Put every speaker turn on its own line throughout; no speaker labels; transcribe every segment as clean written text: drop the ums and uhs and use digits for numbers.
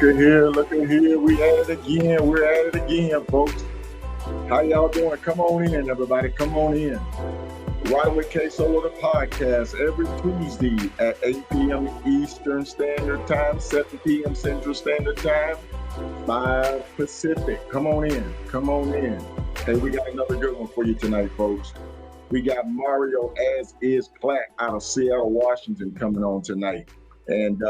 at here, look at here. We at it again. We're at it again, folks. How y'all doing? Come on in, everybody. Come on in. Riding with Ksolo, the podcast, every Tuesday at 8 p.m. Eastern Standard Time, 7 p.m. Central Standard Time, 5 Pacific. Come on in. Come on in. Hey, we got another good one for you tonight, folks. We got Mario as is Clack out of Seattle, Washington coming on tonight. And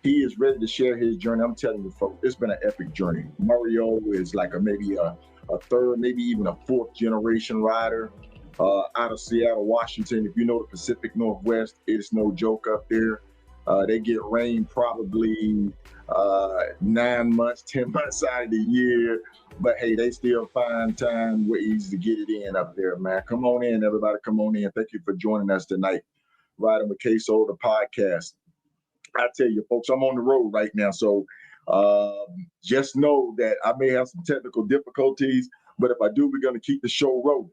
he is ready to share his journey. I'm telling you, folks, it's been an epic journey. Mario is like maybe a third, maybe even a fourth generation rider out of Seattle, Washington. If you know the Pacific Northwest, it's no joke up there. They get rain probably 9 months, 10 months out of the year. But hey, they still find ways to get it in up there, man. Come on in, everybody. Come on in. Thank you for joining us tonight. Riding with Ksolo, the podcast. I tell you, folks, I'm on the road right now. So just know that I may have some technical difficulties, but if I do, we're going to keep the show rolling.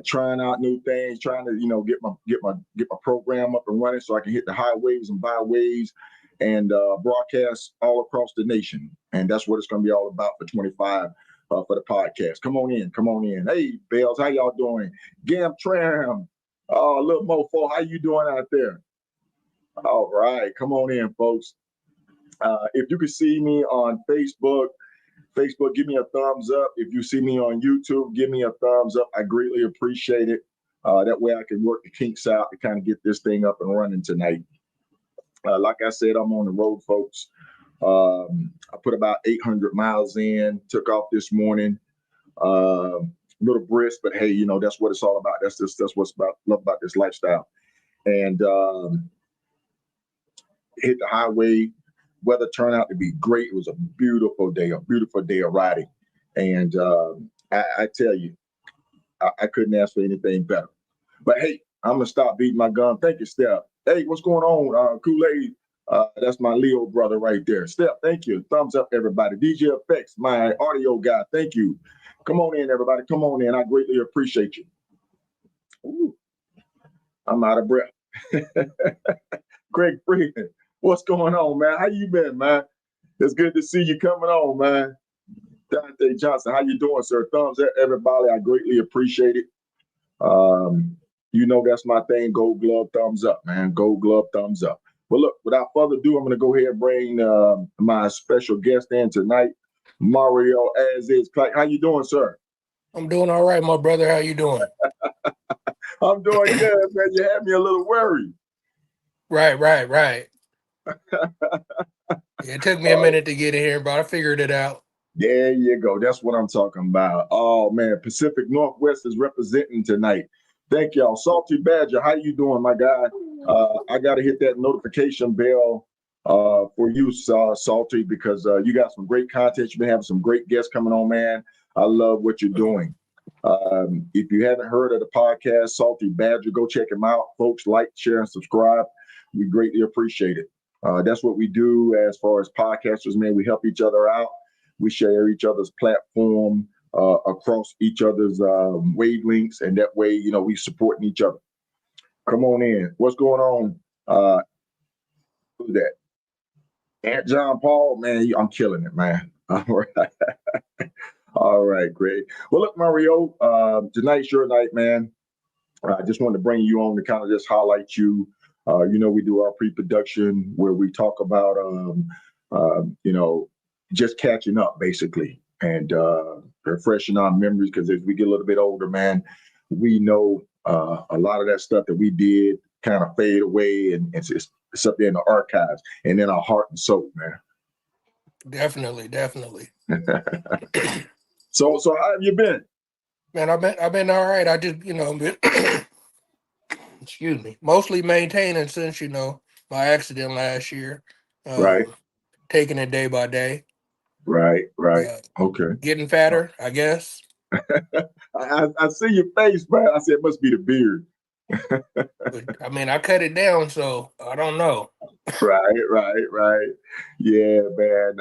Trying out new things, trying to, get my program up and running so I can hit the highways and byways and broadcast all across the nation. And that's what it's going to be all about for 25 for the podcast. Come on in. Come on in. Hey, Bells, how y'all doing? Gam Tram, little mofo, how you doing out there? All right. Come on in, folks. If you can see me on Facebook, give me a thumbs up. If you see me on YouTube, give me a thumbs up. I greatly appreciate it. That way I can work the kinks out to kind of get this thing up and running tonight. Like I said, I'm on the road, folks. I put about 800 miles in, took off this morning. A little brisk, but hey, that's what it's all about. That's what's love about this lifestyle. And hit the highway. Weather turned out to be great. It was a beautiful day of riding. And I tell you, I couldn't ask for anything better. But hey, I'm going to stop beating my gun. Thank you, Steph. Hey, what's going on? Kool-Aid, that's my Leo brother right there. Steph, thank you. Thumbs up, everybody. DJ Effects, my audio guy, thank you. Come on in, everybody. Come on in. I greatly appreciate you. Ooh, I'm out of breath. Greg Freeman. What's going on, man? How you been, man? It's good to see you coming on, man. Dante Johnson, how you doing, sir? Thumbs up, everybody. I greatly appreciate it. That's my thing. Gold glove, thumbs up, man. Gold glove, thumbs up. Well, look, without further ado, I'm going to go ahead and bring my special guest in tonight, Mario as is. How you doing, sir?
I'm doing all right, my brother. How you doing?
I'm doing good, man. You had me a little worried.
Right. It took me a minute to get in here, but I figured it out.
There you go. That's what I'm talking about. Oh, man. Pacific Northwest is representing tonight. Thank y'all. Salty Badger, how you doing, my guy? I got to hit that notification bell for you, Salty, because you got some great content. You've been having some great guests coming on, man. I love what you're doing. If you haven't heard of the podcast, Salty Badger, go check him out. Folks, like, share, and subscribe. We greatly appreciate it. That's what we do as far as podcasters, man. We help each other out. We share each other's platform across each other's wavelengths, and that way, we supporting each other. Come on in. What's going on? Who's that? Aunt John Paul, man, I'm killing it, man. All right. All right, great. Well, look, Mario, tonight's your night, man. I just wanted to bring you on to kind of just highlight you. We do our pre-production where we talk about, just catching up, basically, and refreshing our memories, because as we get a little bit older, man, we know a lot of that stuff that we did kind of fade away, and it's up there in the archives and in our heart and soul, man.
Definitely.
So how have you been?
Man, I've been all right. I just, been excuse me, mostly maintaining since, my accident last year.
Right.
Taking it day by day.
Right. Okay.
Getting fatter, I guess.
I see your face, man. I said it must be the beard.
But, I cut it down, so I don't know.
Right. Yeah, man.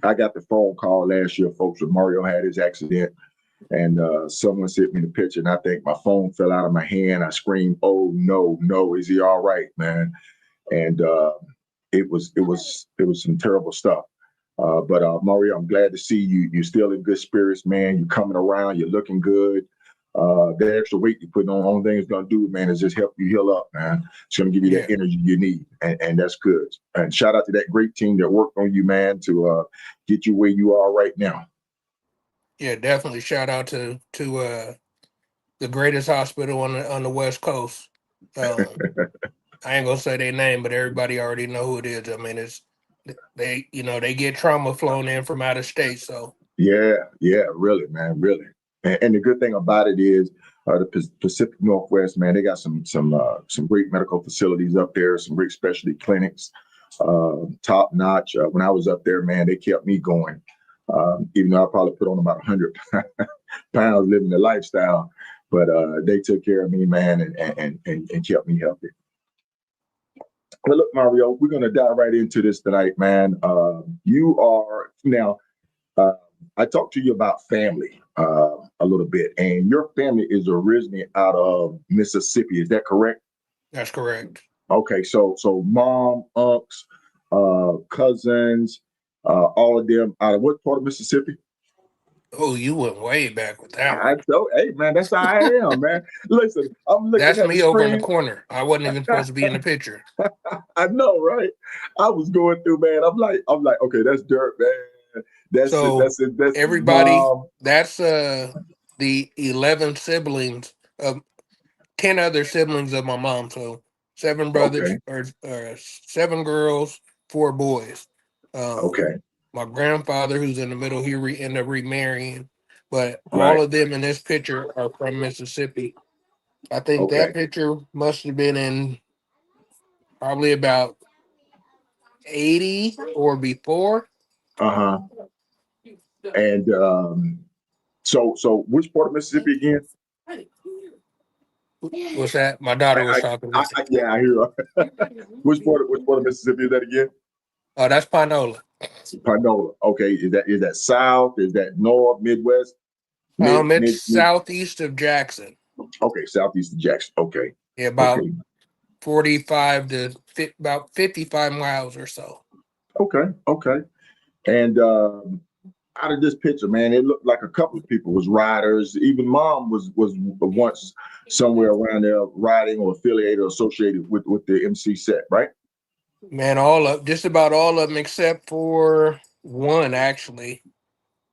I got the phone call last year, folks, when Mario had his accident, and someone sent me the picture, and I think my phone fell out of my hand. I screamed, "Oh no, is he all right, man?" And it was some terrible stuff. But Mario, I'm glad to see you. You're still in good spirits, man. You're coming around. You're looking good. That extra weight you're putting on, only thing it's gonna do, man, is just help you heal up, man. It's gonna give you
Yeah.
that energy you need, and that's good. And shout out to that great team that worked on you, man, to get you where you are right now.
Yeah, definitely shout out to the greatest hospital on the West Coast. I ain't gonna say their name, but everybody already know who it is. I mean, it's they get trauma flown in from out of state, so
Yeah, really, man, really. And the good thing about it is the Pacific Northwest, man, they got some great medical facilities up there, some great specialty clinics, top notch. When I was up there, man, they kept me going. Even though I probably put on about 100 pounds living the lifestyle, but they took care of me, man, and kept me healthy. Well, look, Mario, we're gonna dive right into this tonight, man. You are now. Uh, I talked to you about family a little bit, and your family is originally out of Mississippi. Is that correct?
that's correct.
Okay, so mom, aunts, cousins, all of them out of what part of Mississippi?
Oh, you went way back with that
I
one.
told, hey man, that's how I am, man. Listen, I'm looking
That's
at the
me over in the
screen.
corner. I wasn't even supposed to be in the picture.
I know, right? I was going through, man. I'm like, okay, that's Dirt, man. That's it.
So
That's it. That's his
everybody,
mom.
that's the 11 siblings of 10 other siblings of my mom. So seven brothers
Okay,
or seven girls, four boys. Um,
okay,
my grandfather, who's in the middle, ended up remarrying, but
right,
all of them in this picture are from Mississippi. I think
okay,
that picture must have been in probably about 80 or before.
uh-huh. And so which part of Mississippi again?
What's that? My daughter was
I,
talking to
I,
me.
yeah, I hear. Which part of Mississippi is that again?
Oh, that's Pinola.
Panola. Okay, is that south? Is that north, midwest,
It's
mid?
southeast of Jackson.
Okay, southeast of Jackson. Okay,
Yeah, about
okay,
45 to about 55 miles or so.
okay. And out of this picture, man, it looked like a couple of people was riders. Even mom was once somewhere around there riding or affiliated or associated with the MC set, right?
Man, just about all of them except for one actually.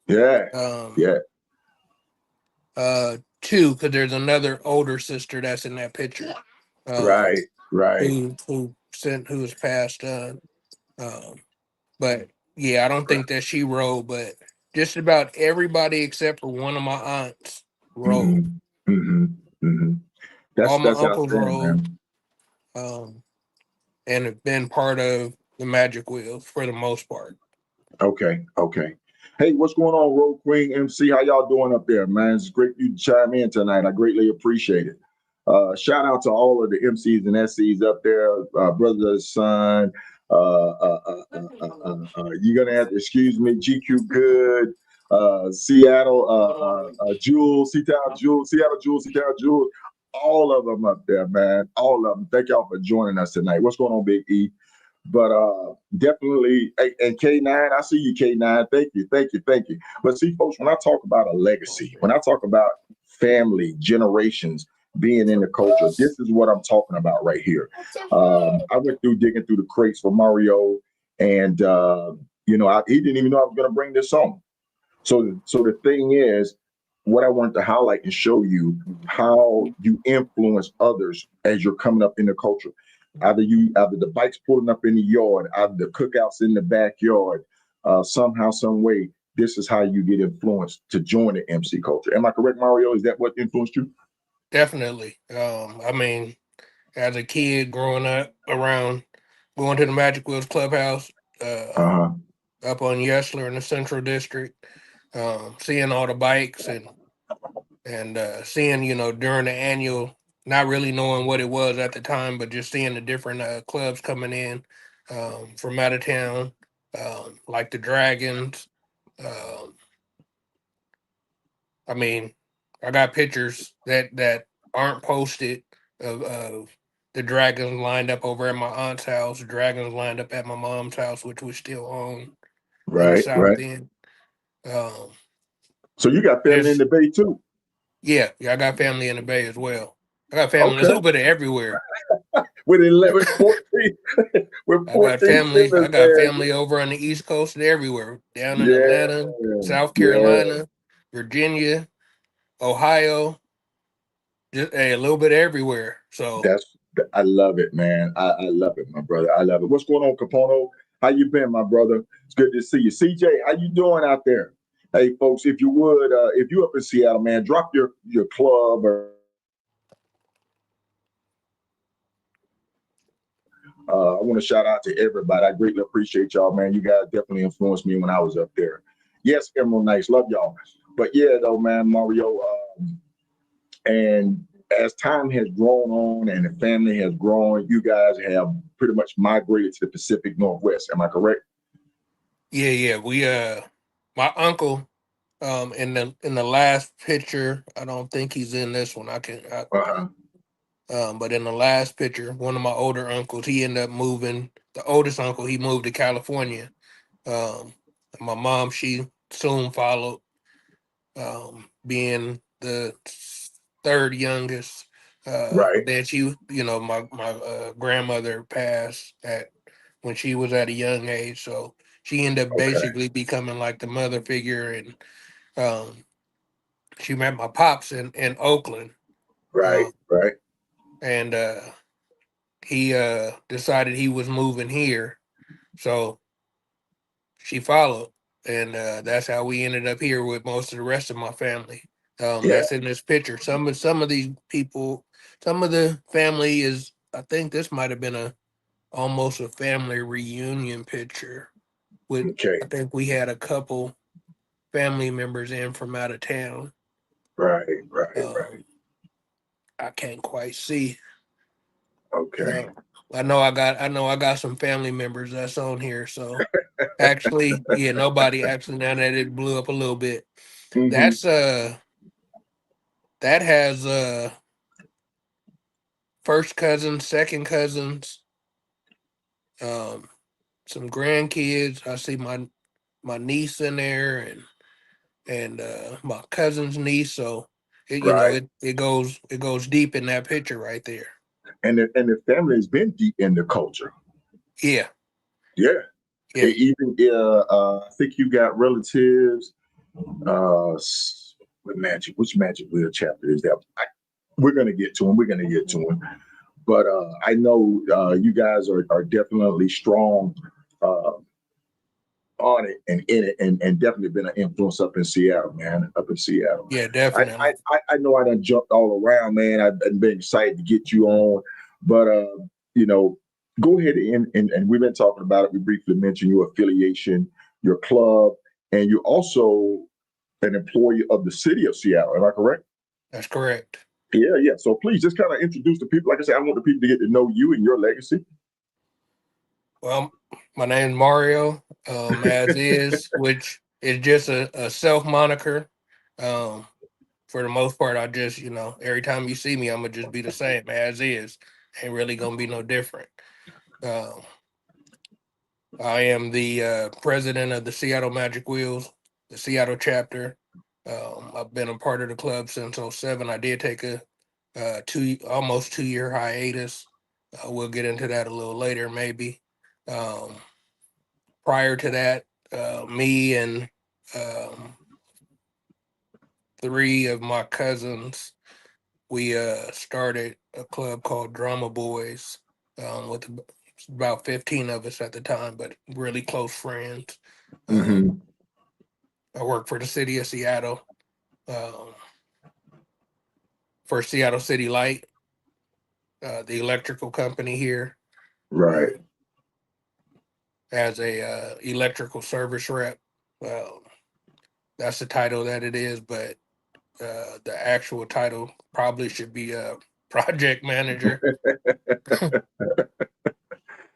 Yeah,
Um,
yeah,
two, because there's another older sister that's in that picture.
right, right.
Who's passed on. Um, but yeah, I don't
Right.
think that she rode, but just about everybody except for one of my aunts rode.
Mm-hmm. Mm-hmm. Mm-hmm.
All my
That's
uncles
outstanding,
rode,
man.
um, and have been part of the Magic Wheels for the most part.
Okay. Hey, what's going on, Road Queen MC? How y'all doing up there, man? It's great you to chime in tonight. I greatly appreciate it. Shout out to all of the MCs and SCs up there, brother, son. You're gonna have to excuse me, GQ Good, Seattle, Jules, Seattle Jules, all of them up there, man. All of them. Thank y'all for joining us tonight. What's going on, Big E? But definitely, and K9, I see you, K9. Thank you. But see, folks, when I talk about a legacy, when I talk about family, generations being in the culture, this is what I'm talking about right here. I went through digging through the crates for Mario, and he didn't even know I was going to bring this on. So the thing is, what I wanted to highlight and show you how you influence others as you're coming up in the culture. Either the bikes pulling up in the yard, either the cookouts in the backyard, somehow, some way, this is how you get influenced to join the MC culture. Am I correct, Mario? Is that what influenced you?
Definitely. I mean, as a kid growing up around going to the Magic Wheels Clubhouse,
Uh-huh.
up on Yesler in the Central District, seeing all the bikes and seeing, during the annual, not really knowing what it was at the time, but just seeing the different clubs coming in from out of town, like the Dragons. Um, I got pictures that aren't posted of the dragons lined up over at my aunt's house, the dragons lined up at my mom's house, which we still own on the
Right,
south
right.
end. Um,
So you got family in
there's
the Bay too?
yeah, I got family in the Bay as well. I got family a
Okay.
little bit of everywhere.
With 11, 14, with
I got
14
family. I
siblings,
got
man.
family over on the East Coast and everywhere. Down in
Yeah,
Atlanta, South
yeah.
Carolina, Virginia, Ohio, just a little bit everywhere. So
That's I love it, man. I love it, my brother. I love it. What's going on, Capono? How you been, my brother? It's good to see you. CJ, how you doing out there? Hey, folks, if you would, if you're up in Seattle, man, drop your club or I want to shout out to everybody. I greatly appreciate y'all, man. You guys definitely influenced me when I was up there. Yes, Emerald Nice, love y'all. But yeah, though, man, Mario, and as time has grown on and the family has grown, you guys have pretty much migrated to the Pacific Northwest. Am I correct?
yeah. We my uncle in the last picture, I don't think he's in this one.
Uh-huh.
But in the last picture, one of my older uncles, he ended up moving. The oldest uncle, he moved to California. Um, my mom, she soon followed, being the third youngest.
Right.
Then she, my grandmother passed at when she was at a young age, so she ended up
Okay.
basically becoming like the mother figure, and um, she met my pops in Oakland,
Right.
um,
Right.
and he decided he was moving here, so she followed, and that's how we ended up here with most of the rest of my family.
Yeah.
That's in this picture. Some of these people, some of the family is. I think this might have been a almost a family reunion picture. With
Okay.
I think we had a couple family members in from out of town.
Right. Right. Right.
Um, I can't quite see.
Okay.
Uh, I know I got some family members that's on here. So actually, yeah, nobody actually. Now that it blew up a little bit,
Mm-hmm.
that's that has first cousins, second cousins, um, some grandkids. I see my niece in there and my cousin's niece. So
Right.
it goes deep in that picture right there.
And the family has been deep in the culture.
Yeah,
Yeah.
yeah,
Even I think you got relatives. Uh, what magic? Which Magic Wheel chapter is that? We're gonna get to him. We're gonna get to him. But I know you guys are definitely strong uh, on it and in it, and definitely been an influence up in Seattle, man. Up in Seattle.
yeah,
I I
definitely.
I know I done jumped all around, man. I've been excited to get you on, but you know, go ahead and we've been talking about it. We briefly mentioned your affiliation, your club, and you're also an employee of the city of Seattle. Am I correct?
That's correct.
Yeah, yeah. So please just kind of introduce the people. Like I said, I want the people to get to know you and your legacy.
Well, my name's Mario, as is, which is just a self moniker. Um, for the most part, I just, every time you see me, I'm gonna just be the same as is. Ain't really gonna be no different. Um, I am the president of the Seattle Magic Wheels, the Seattle chapter. I've been a part of the club since '07. I did take a almost 2 year hiatus. We'll get into that a little later, maybe. Um, Prior to that, me and um, three of my cousins, we started a club called Drama Boys with about 15 of us at the time, but really close friends. Um,
Mm-hmm.
I work for the city of Seattle, um, for Seattle City Light, the electrical company here,
Right.
um, as a electrical service rep. Um, that's the title that it is, but the actual title probably should be a project manager.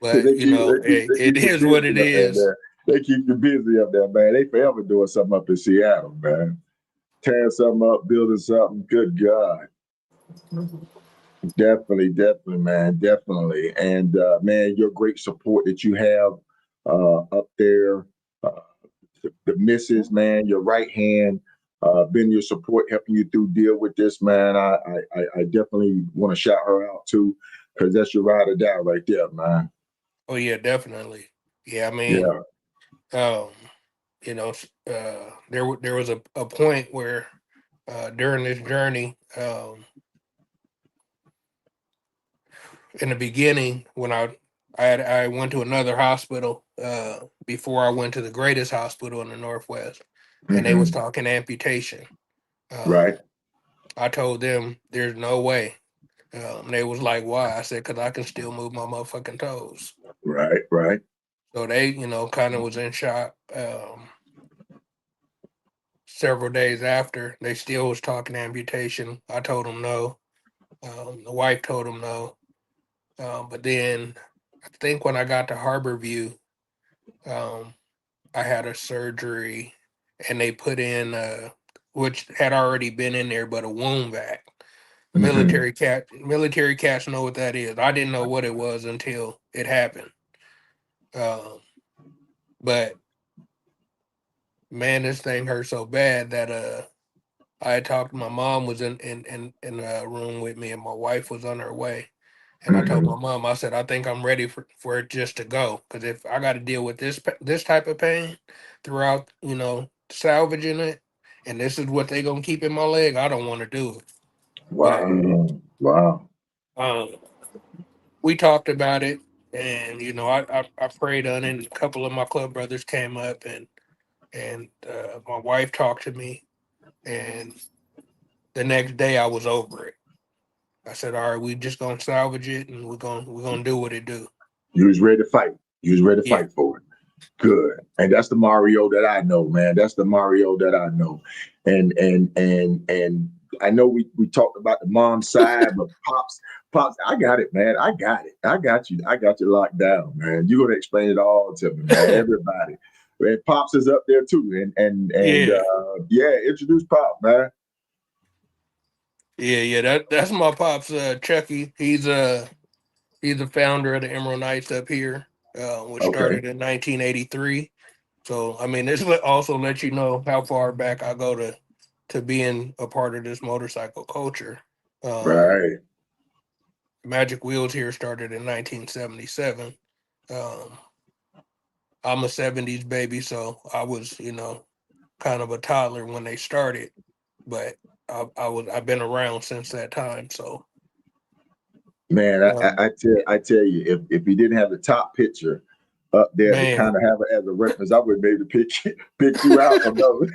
But
They keep they keep they
it
keep you
is what it
busy up there,
is.
man. They keep you busy up there, man. They forever doing something up in Seattle, man. Tearing something up, building something. Good God. Definitely, man, definitely. And man, your great support that you have up there, uh, the missus, man, your right hand, been your support, helping you through deal with this, man. I definitely want to shout her out too, because that's your ride or die right there, man.
Oh yeah, definitely. Yeah, I mean,
Yeah.
um, you know, there was a point where during this journey, in the beginning when I went to another hospital before I went to the greatest hospital in the Northwest, and they was
Hmm.
talking amputation.
Right.
I told them there's no way. They was like, "Why?" I said, "Cause I can still move my motherfucking toes."
Right. Right.
So they, kind of was in shock. Several days after, they still was talking amputation. I told them no. The wife told them no. But then I think when I got to Harborview, um, I had a surgery and they put in which had already been in there, but a wound vac.
Hmm.
Military cats know what that is. I didn't know what it was until it happened. Um, but man, this thing hurt so bad that I had talked. My mom was in a room with me, and my wife was on her way. And I told my
Hmm.
mom, I said, I think I'm ready for it just to go. Because if I got to deal with this type of pain throughout, salvaging it, and this is what they gonna keep in my leg, I don't want to do it. But
Wow. Wow.
um, we talked about it, and I prayed on it. And a couple of my club brothers came up, and my wife talked to me, and the next day I was over it. I said, all right, we just gonna salvage it, and we're gonna do what it do.
You was ready to fight. You was ready to
Yeah.
fight for it. Good. And that's the Mario that I know, man. That's the Mario that I know. And I know we talked about the mom side, but pops, I got it, man. I got it. I got you. I got you locked down, man. You're gonna explain it all to me, man. Everybody. And Pops is up there too. And
Yeah.
yeah, introduce Pop, man.
Yeah. That's my pops, Chucky. He's the founder of the Emerald Knights up here, which
Okay.
started in 1983. So I mean, also lets you know how far back I go to being a part of this motorcycle culture. Um,
Right.
Magic Wheels here started in 1977. Um, I'm a 70s baby, so I was, kind of a toddler when they started, but I've been around since that time. So,
Man,
um,
I tell you, if you didn't have the top picture up there to
man,
kind of have it as a reference, I would maybe pick you out from those.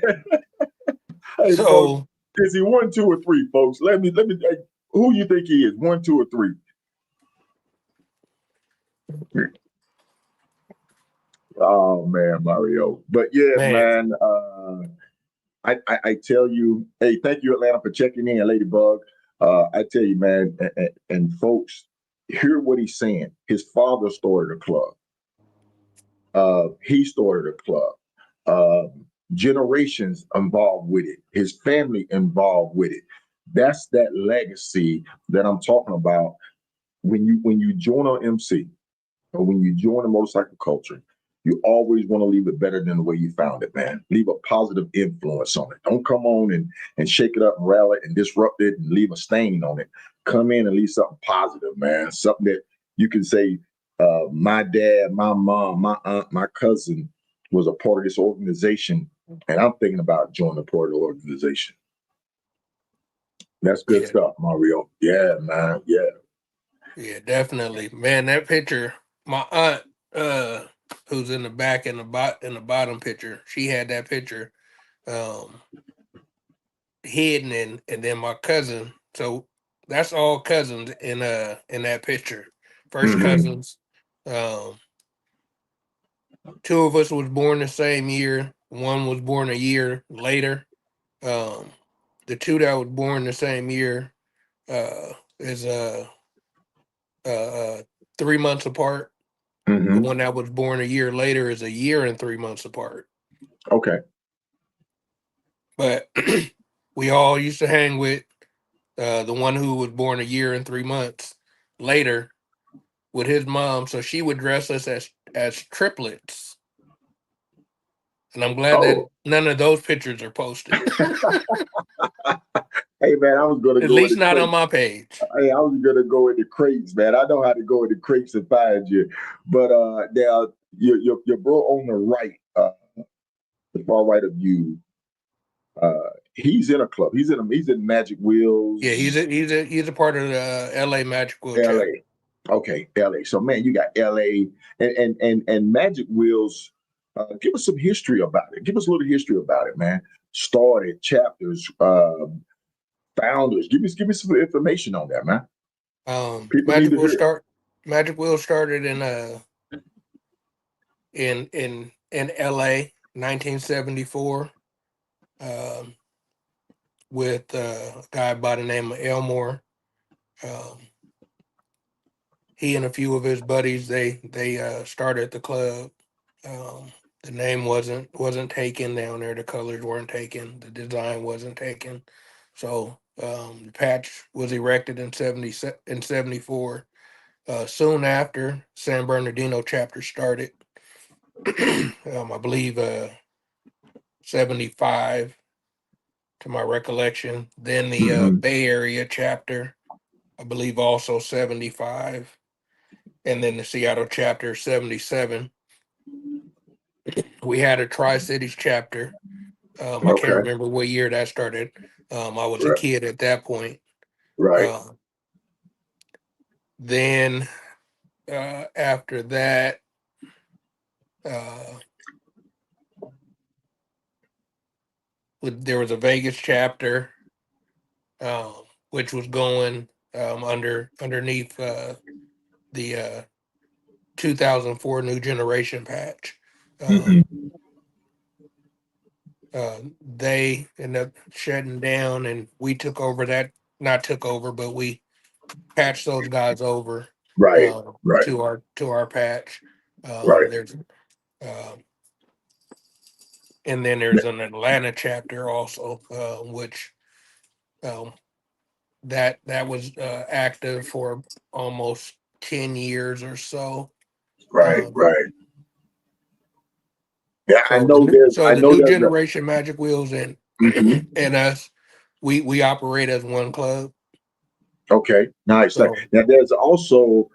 Hey, folks,
so
is he one, two, or three, folks? Let me. Hey, who you think he is? One, two, or three? Oh man, Mario. But yeah,
man,
man. I tell you, hey, thank you, Atlanta, for checking in, Ladybug. I tell you, man, and folks, hear what he's saying. His father started a club. He started a club. Uh, Generations involved with it. His family involved with it. That's that legacy that I'm talking about. When you join an MC or when you join a motorcycle culture, you always want to leave it better than the way you found it, man. Leave a positive influence on it. Don't come on and shake it up and rattle it and disrupt it and leave a stain on it. Come in and leave something positive, man. Something that you can say, my dad, my mom, my aunt, my cousin was a part of this organization, and I'm thinking about joining a part of the organization. That's good
yeah,
stuff, Mario. Yeah, man. Yeah.
yeah, definitely, man. That picture, my aunt, who's in the back in the bottom picture, she had that picture, um, hidden and then my cousin. So that's all cousins in that picture. First
Mm-hmm.
cousins. Um, Two of us was born the same year. One was born a year later. Um, the two that was born the same year is uh, uh 3 months apart. The
Mm-hmm.
one that was born a year later is a year and 3 months apart.
Okay.
But we all used to hang with. the one who was born a year and 3 months later, with his mom. So she would dress us as triplets. And I'm glad that
Oh,
none of those pictures are posted.
hey man, I was gonna
At
go in
least
the
not on
crates.
my page.
Hey, I was gonna go in the crates, man. I know how to go in the crates and find you. But now your bro on the right, the far right of you, he's in a club. He's in Magic
Yeah,
Wheels,
he's a part of the LA Magic Wheel chapter.
LA. Okay, LA. So man, you got LA and Magic Wheels. Give us some history about it. Give us a little history about it, man. Started, chapters, founders. Give me some information on that, man. People need
Magic
to
Wheel
hear.
Magic Wheel started in LA 1974 um, with a guy by the name of Elmore. Um, he and a few of his buddies they started the club. Um, the name wasn't taken down there. The colors weren't taken. The design wasn't taken. So the patch was erected in 74. Soon after, San Bernardino chapter started. I believe 75 to my recollection. Then the
Mhm.
Bay Area chapter, I believe also 75. And then the Seattle chapter 77. We had a Tri-Cities chapter. I can't
Okay.
remember what year that started. I was a
Right.
kid at that point.
Right.
Uh, then after that, uh, there was a Vegas chapter, which was going underneath the 2004 New Generation patch.
Mhm.
They ended up shutting down, and we took over that. Not took over, but we patched those guys over
Right. Right.
to our patch.
Right.
There's and then there's an Atlanta chapter also, which um, that was active for almost 10 years or so.
Right.
Um,
Right. Yeah, I
so
know there's. I
the
know
new
there's a.
generation Magic Wheels and
Mhm.
and us, we operate as one club.
Okay. Nice.
So
Now there's also.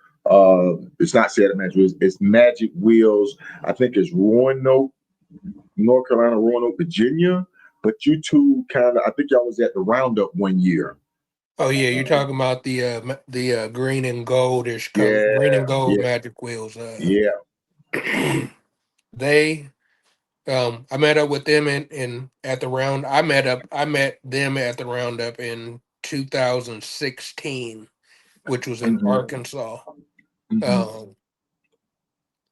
It's not Seattle Magic Wheels. It's Magic Wheels. I think it's Roanoke, North Carolina, Roanoke, Virginia. But you two kind of. I think y'all was at the Roundup one year.
oh yeah, you're
Uh,
talking about the green and goldish color, green
yeah.
and gold
Yeah.
Magic Wheels.
Yeah.
They I met up with them in at the round. I met them at the roundup in 2016, which was in
Hmm.
Arkansas.
Hmm.
Um,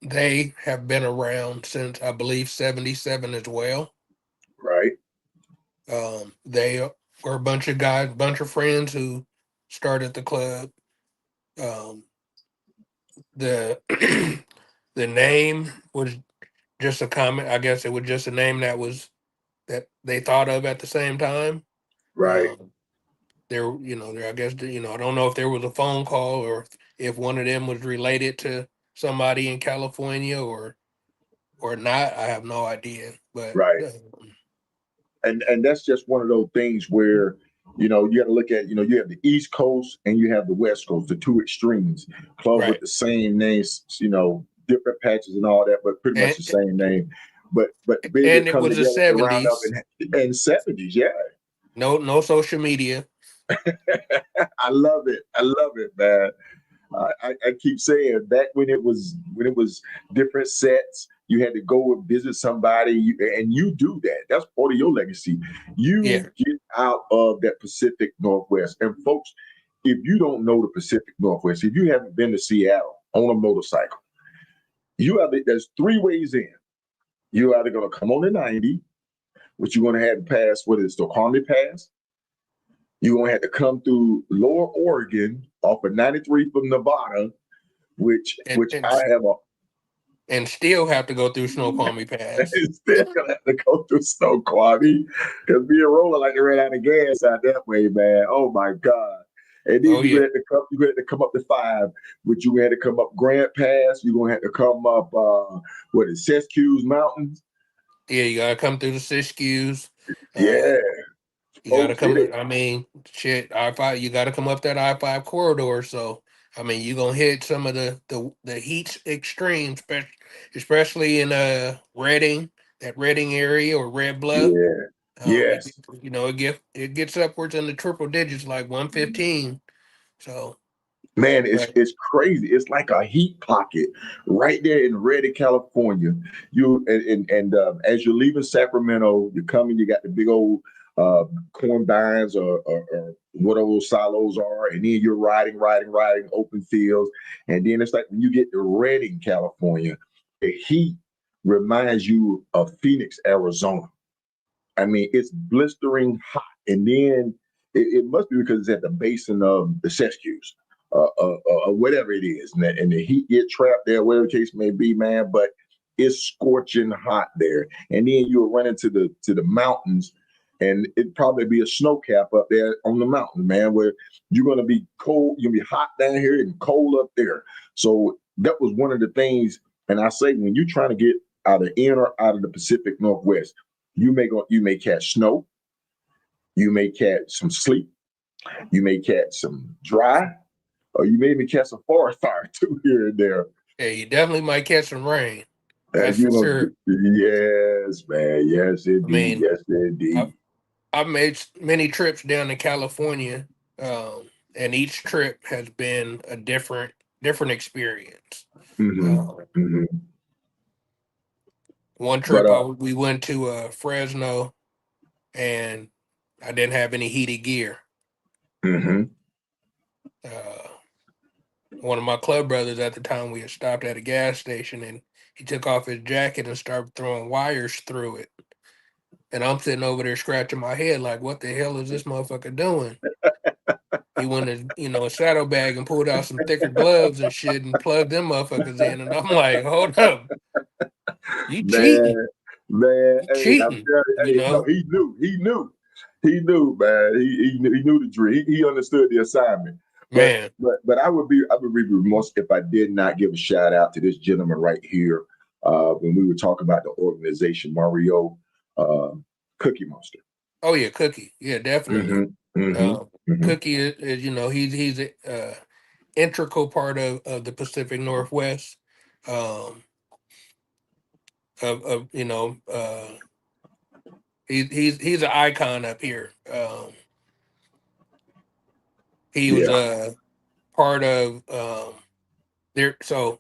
they have been around since I believe 77 as well.
Right.
They were a bunch of guys, bunch of friends who started the club. Um, the the name was just a comment. I guess it was just a name that they thought of at the same time.
Right.
Um, I guess, I don't know if there was a phone call or if one of them was related to somebody in California or not. I have no idea. But
Right. And that's just one of those things where you got to look at you have the East Coast and you have the West Coast, the two extremes. Club with
right,
the same names, different patches and all that, but pretty much
and
the same name. But to be able to
and it
come
was the
together to round up
'70s.
and 70s, yeah.
No social media.
I love it. I love it, man. I keep saying back when it was different sets, you had to go and visit somebody, and you do that. That's part of your legacy. You
Yeah,
get out of that Pacific Northwest, and folks, if you don't know the Pacific Northwest, if you haven't been to Seattle on a motorcycle, there's three ways in. You're either going to come on the 90, which you're going to have to pass what is the Harmony Pass. You're going to have to come through Lower Oregon off of 93 from Nevada, which
and
which I have a
and still have to go through Snoqualmie Pass.
Still gonna have to go through Snoqualmie because being rolling like they ran out of gas out that way, man. Oh my God. And then
Oh yeah,
you had to come up to 5, but you had to come up Grant Pass. You're gonna have to come up Sescues Mountains.
yeah. You gotta come through the Siskiyous. Uh,
Yeah,
you gotta
folks, it
come.
is.
I mean, shit. I-5. You gotta come up that I-5 corridor. So I mean, you gonna hit some of the heat extremes, especially in Reading, that Reading area or Red Bluff.
Yeah.
It,
Yes.
it gets upwards in the triple digits, like 115. So,
Man,
but
it's crazy. It's like a heat pocket right there in Redding, California. You and as you're leaving Sacramento, you're coming. You got the big old corn binds or what those silos are, and then you're riding open fields, and then it's like when you get to Redding, California, the heat reminds you of Phoenix, Arizona. I mean, it's blistering hot, and then it must be because it's at the basin of the Sescues, or whatever it is, and the heat get trapped there, whatever the case may be, man. But it's scorching hot there, and then you'll run into the mountains, and it'd probably be a snow cap up there on the mountain, man, where you're gonna be cold, you're gonna be hot down here and cold up there. So that was one of the things, and I say when you're trying to get out of in or out of the Pacific Northwest, you may catch snow, you may catch some sleet, you may catch some dry, or you may even catch a forest fire too here and there.
yeah, you definitely might catch some rain.
And
That's for sure.
yes, man, yes
I
indeed,
mean,
yes
I,
indeed.
I've made many trips down to California, and each trip has been a different experience.
Hmm.
Uh,
Hmm.
One
But
trip we went to Fresno, and I didn't have any heated gear.
hmm
Uh, One of my club brothers at the time, we had stopped at a gas station, and he took off his jacket and started throwing wires through it. And I'm sitting over there scratching my head like, what the hell is this motherfucker doing? He went to, a saddlebag and pulled out some thicker gloves and shit and plugged them motherfuckers in. And I'm like, hold up, you cheating.
man, man,
You
hey, I'm
cheating,
telling you,
you
hey, no,
know?
he knew, man. He knew the drill. He understood the assignment. But
Man.
I would be remiss if I did not give a shout out to this gentleman right here. When we were talking about the organization, Mario uh, Cookie Monster.
Oh yeah, Cookie. Yeah, definitely.
Hmm. Hmm.
Uh,
Hmm.
Cookie is he's a integral part of the Pacific Northwest. Um, of he's an icon up here. He was
Yeah.
a part of there. So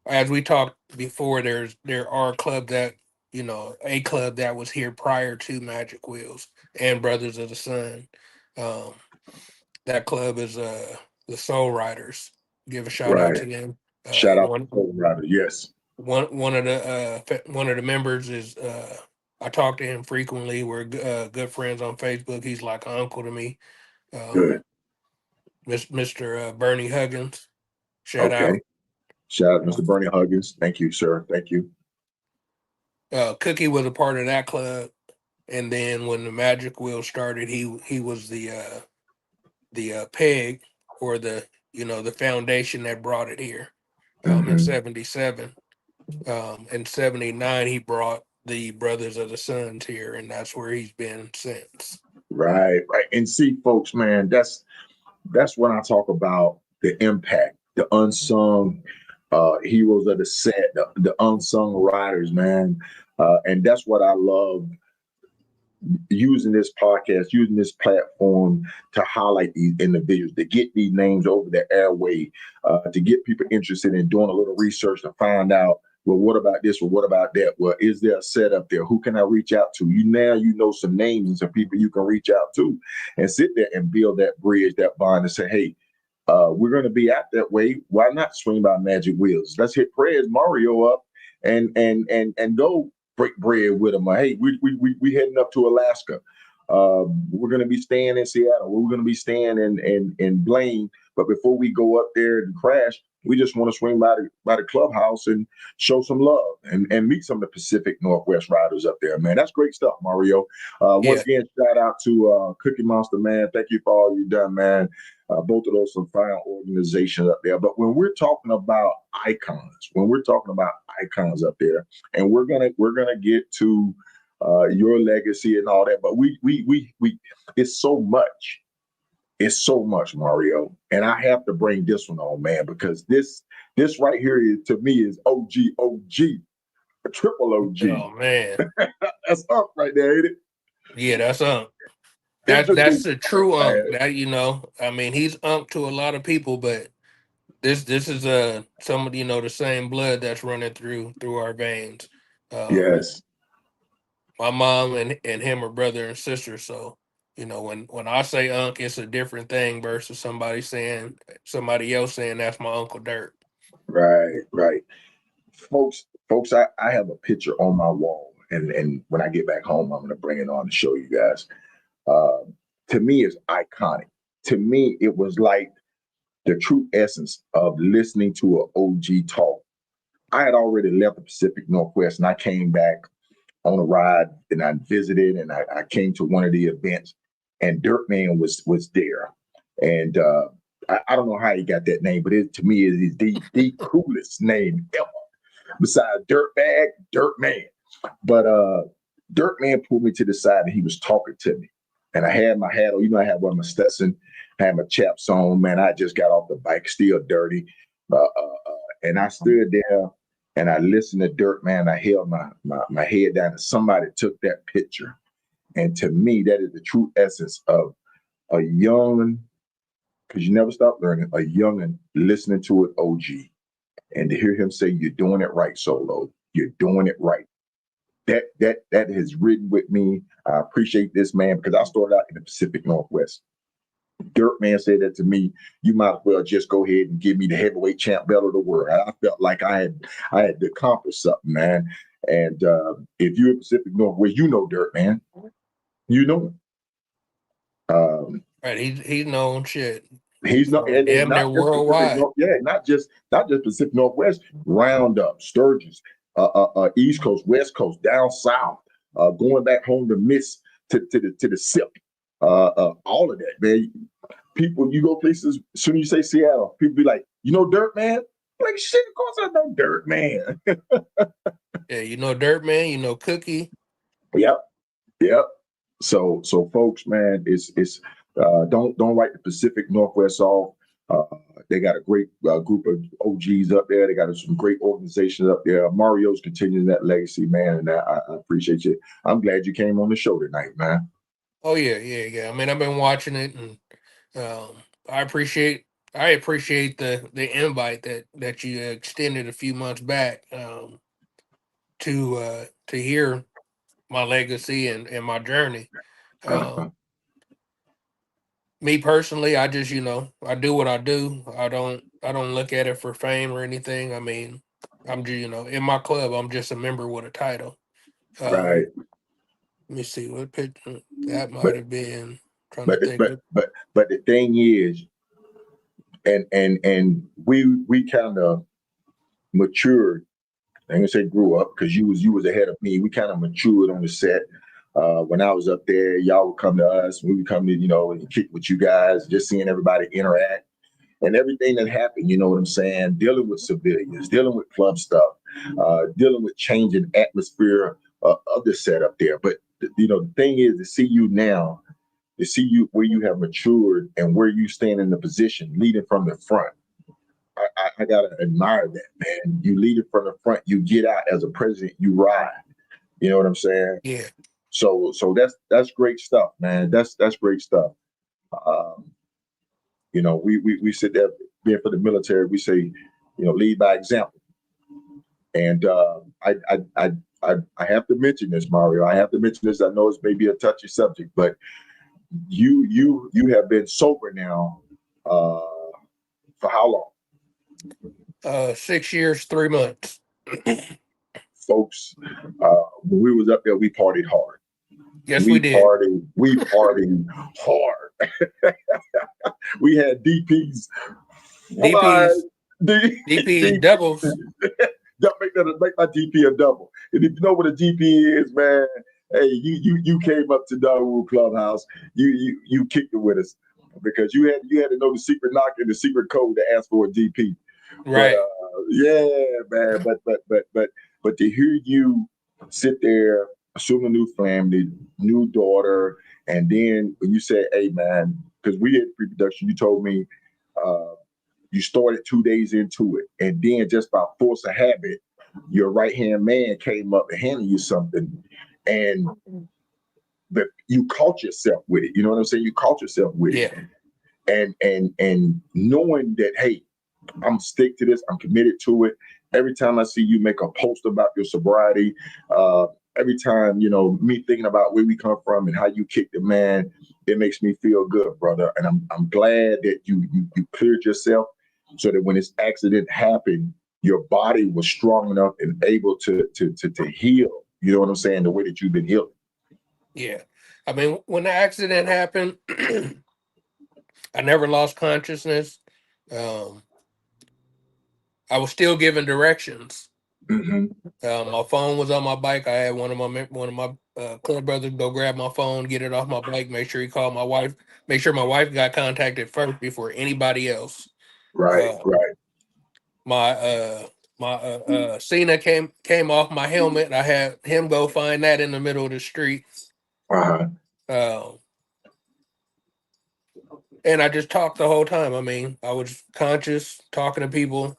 as we talked before, there are clubs that a club that was here prior to Magic Wheels and Brothers of the Sun. Um, that club is the Soul Riders. Give a shout out
Right.
to them.
Shout out to
One
Soul Rider. Yes.
one of the one of the members is I talk to him frequently. We're good friends on Facebook. He's like an uncle to me. Um,
Good.
Mr. Bernie Huggins, shout
Okay.
out.
Shout out Mr. Bernie Huggins. Thank you, sir. Thank you.
Cookie was a part of that club, and then when the Magic Wheel started, he was the peg or the foundation that brought it here. In
Hmm.
'77, in '79 he brought the Brothers of the Suns here, and that's where he's been since.
Right, right. And see, folks, man, that's when I talk about the impact, the unsung heroes of the set, the unsung riders, man. And that's what I love using this podcast, using this platform to highlight these individuals, to get these names over the airway, to get people interested in doing a little research to find out, well, what about this or what about that? Well, is there a setup there? Who can I reach out to? You know some names and some people you can reach out to and sit there and build that bridge, that bond, and say, hey, we're going to be out that way. Why not swing by Magic Wheels? Let's hit Prez Mario up and go break bread with them. Hey, we heading up to Alaska. We're going to be staying in Seattle. We're going to be staying in Blaine. But before we go up there and crash, We just want to swing by the clubhouse and show some love and meet some of the Pacific Northwest riders up there, man. That's great stuff, Mario. Once
Yeah.
again, shout out to Cookie Monster, man. Thank you for all you've done, man. Both of those some fine organizations up there. But when we're talking about icons, up there, and we're gonna get to your legacy and all that, but we it's so much. It's so much, Mario, and I have to bring this one on, man, because this right here is, to me, is OG, a triple OG.
Oh man,
that's up right there, ain't it?
Yeah, that's that's the true That I mean, he's to a lot of people, but this is some of the same blood that's running through our veins.
Yes.
My mom and him are brother and sister, so when I say it's a different thing versus somebody else saying that's my Uncle Dirt.
Right. Folks, I have a picture on my wall, and when I get back home, I'm going to bring it on to show you guys. To me, it's iconic. To me, it was like the true essence of listening to an OG talk. I had already left the Pacific Northwest, and I came back on a ride, and I visited, and I came to one of the events, and Dirtman was there. And I don't know how he got that name, but to me, it is the coolest name ever. Besides Dirtbag, Dirtman. But Dirtman pulled me to the side and he was talking to me. And I had my hat on, I had one of my Stetson, I had my chaps on, man. I just got off the bike, still dirty. And I stood there and I listened to Dirtman. I held my head down and somebody took that picture. And to me, that is the true essence of a young, because you never stop learning, a youngin' listening to an OG. And to hear him say, "You're doing it right, Solo. You're doing it right." That has ridden with me. I appreciate this, man, because I started out in the Pacific Northwest. Dirtman said that to me. You might as well just go ahead and give me the heavyweight champ belt of the world. I felt like I had to accomplish something, man. And if you're in Pacific Northwest, you know Dirtman. You know him.
Right, he's known shit.
He's not, and
damn near worldwide.
Not just Pacific Northwest. Roundup, Sturgis, East Coast, West Coast, down south, going back home to the SIP, all of that, man. People, you go places. As soon as you say Seattle, people be like, Dirtman. Like, shit, of course I know Dirtman.
Yeah, Dirtman. Cookie.
Yep. So folks, man, it's don't write the Pacific Northwest off. They got a great group of OGs up there. They got some great organizations up there. Mario's continuing that legacy, man, and I appreciate you. I'm glad you came on the show tonight, man.
Oh yeah. I mean, I've been watching it, and I appreciate the invite that you extended a few months back to hear my legacy and my journey. Me personally, I just I do what I do. I don't look at it for fame or anything. I mean, I'm just in my club. I'm just a member with a title.
Right.
Let me see what picture that might have been. Trying to think.
But the thing is, and we kind of matured. I'm gonna say grew up, because you was ahead of me. We kind of matured on the set. When I was up there, y'all would come to us. We would come to and kick with you guys, just seeing everybody interact and everything that happened. You know what I'm saying? Dealing with civilians, dealing with club stuff, dealing with changing atmosphere of the set up there. But the thing is, to see you now, to see you where you have matured and where you stand in the position, leading from the front. I gotta admire that, man. You lead it from the front, you get out as a president, you ride. You know what I'm saying?
Yeah.
So that's great stuff, man. That's great stuff. We sit there being for the military. We say, lead by example. And I have to mention this, Mario. I have to mention this. I know it's maybe a touchy subject, but you have been sober now for how long?
6 years, 3 months.
Folks, when we was up there, we partied hard.
Yes, we did.
We partied hard. We had DPs
DP is doubles.
Make my DP a double. And if you know what a DP is, man, hey, you came up to Dogwood Clubhouse. You kicked it with us because you had to know the secret knock and the secret code to ask for a DP.
Right.
But yeah, man. But to hear you sit there, assume a new family, new daughter, and then when you say, "Hey, man," because we had pre-production, you told me. You started 2 days into it, and then just by force of habit, your right-hand man came up and handed you something, and but you caught yourself with it. You know what I'm saying? You caught yourself with it, and knowing that, hey, I'm stick to this. I'm committed to it. Every time I see you make a post about your sobriety, every time me thinking about where we come from and how you kicked it, man, it makes me feel good, brother. And I'm glad that you cleared yourself so that when this accident happened, your body was strong enough and able to heal. You know what I'm saying? The way that you've been healing.
Yeah, I mean, when the accident happened, I never lost consciousness. I was still giving directions.
Mm-hmm.
My phone was on my bike. I had one of my club brothers go grab my phone, get it off my bike, make sure he called my wife, make sure my wife got contacted first before anybody else.
Right.
My Cena came off my helmet. I had him go find that in the middle of the street.
Uh-huh.
And I just talked the whole time. I mean, I was conscious, talking to people,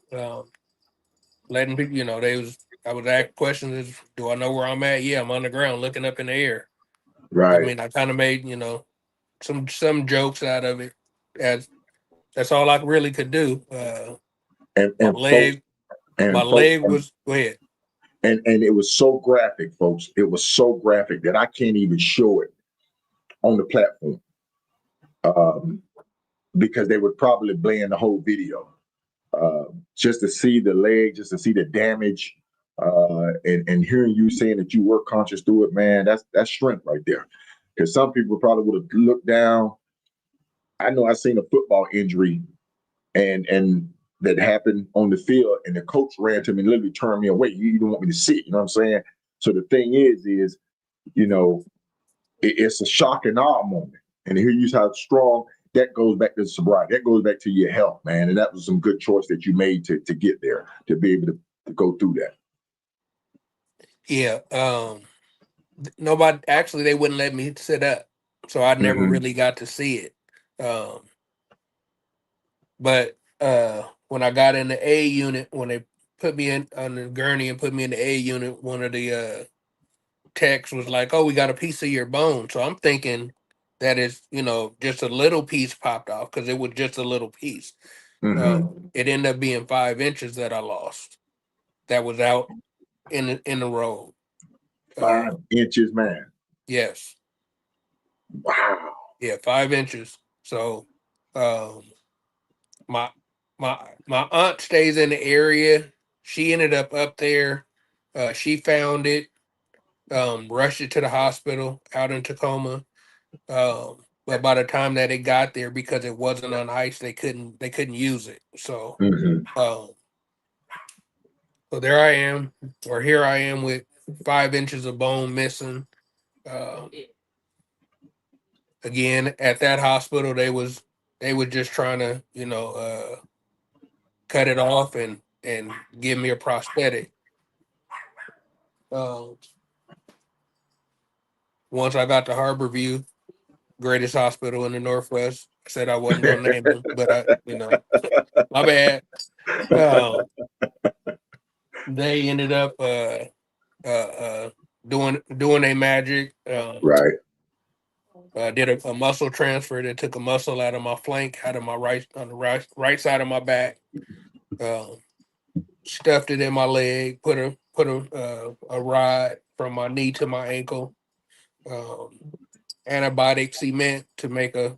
letting people, I was asked questions. Do I know where I'm at? Yeah, I'm on the ground looking up in the air.
Right.
I mean, I kind of made, some jokes out of it. As that's all I really could do. My leg was go ahead.
And it was so graphic, folks. It was so graphic that I can't even show it on the platform because they would probably blend the whole video. Just to see the leg, just to see the damage, and hearing you saying that you were conscious through it, man, that's strength right there. Because some people probably would have looked down. I know I seen a football injury, and that happened on the field, and the coach ran to me and literally turned me away. You don't want me to sit, you know what I'm saying? So the thing is, it's a shock and awe moment. And to hear you how strong, that goes back to sobriety. That goes back to your health, man. And that was some good choice that you made to get there, to be able to go through that.
Yeah. Nobody, actually, they wouldn't let me sit up. So I never really got to see it. But when I got in the A unit, when they put me in on the gurney and put me in the A unit, one of the techs was like, "Oh, we got a piece of your bone." So I'm thinking that is, just a little piece popped off because it was just a little piece. It ended up being 5 inches that I lost. That was out in the road.
5 inches, man.
Yes.
Wow.
Yeah, 5 inches. So, my aunt stays in the area. She ended up there. She found it. Rushed it to the hospital out in Tacoma. But by the time that it got there, because it wasn't on ice, they couldn't use it. So, so there I am, or here I am with 5 inches of bone missing. Again, at that hospital, they was just trying to, cut it off and give me a prosthetic. Once I got to Harborview, greatest hospital in the Northwest, I said I wasn't going to name them, but my bad. They ended up doing a magic.
Right.
Did a muscle transfer that took a muscle out of my flank, out of my right side of my back. Stuffed it in my leg. Put a rod from my knee to my ankle. Antibiotic cement to make a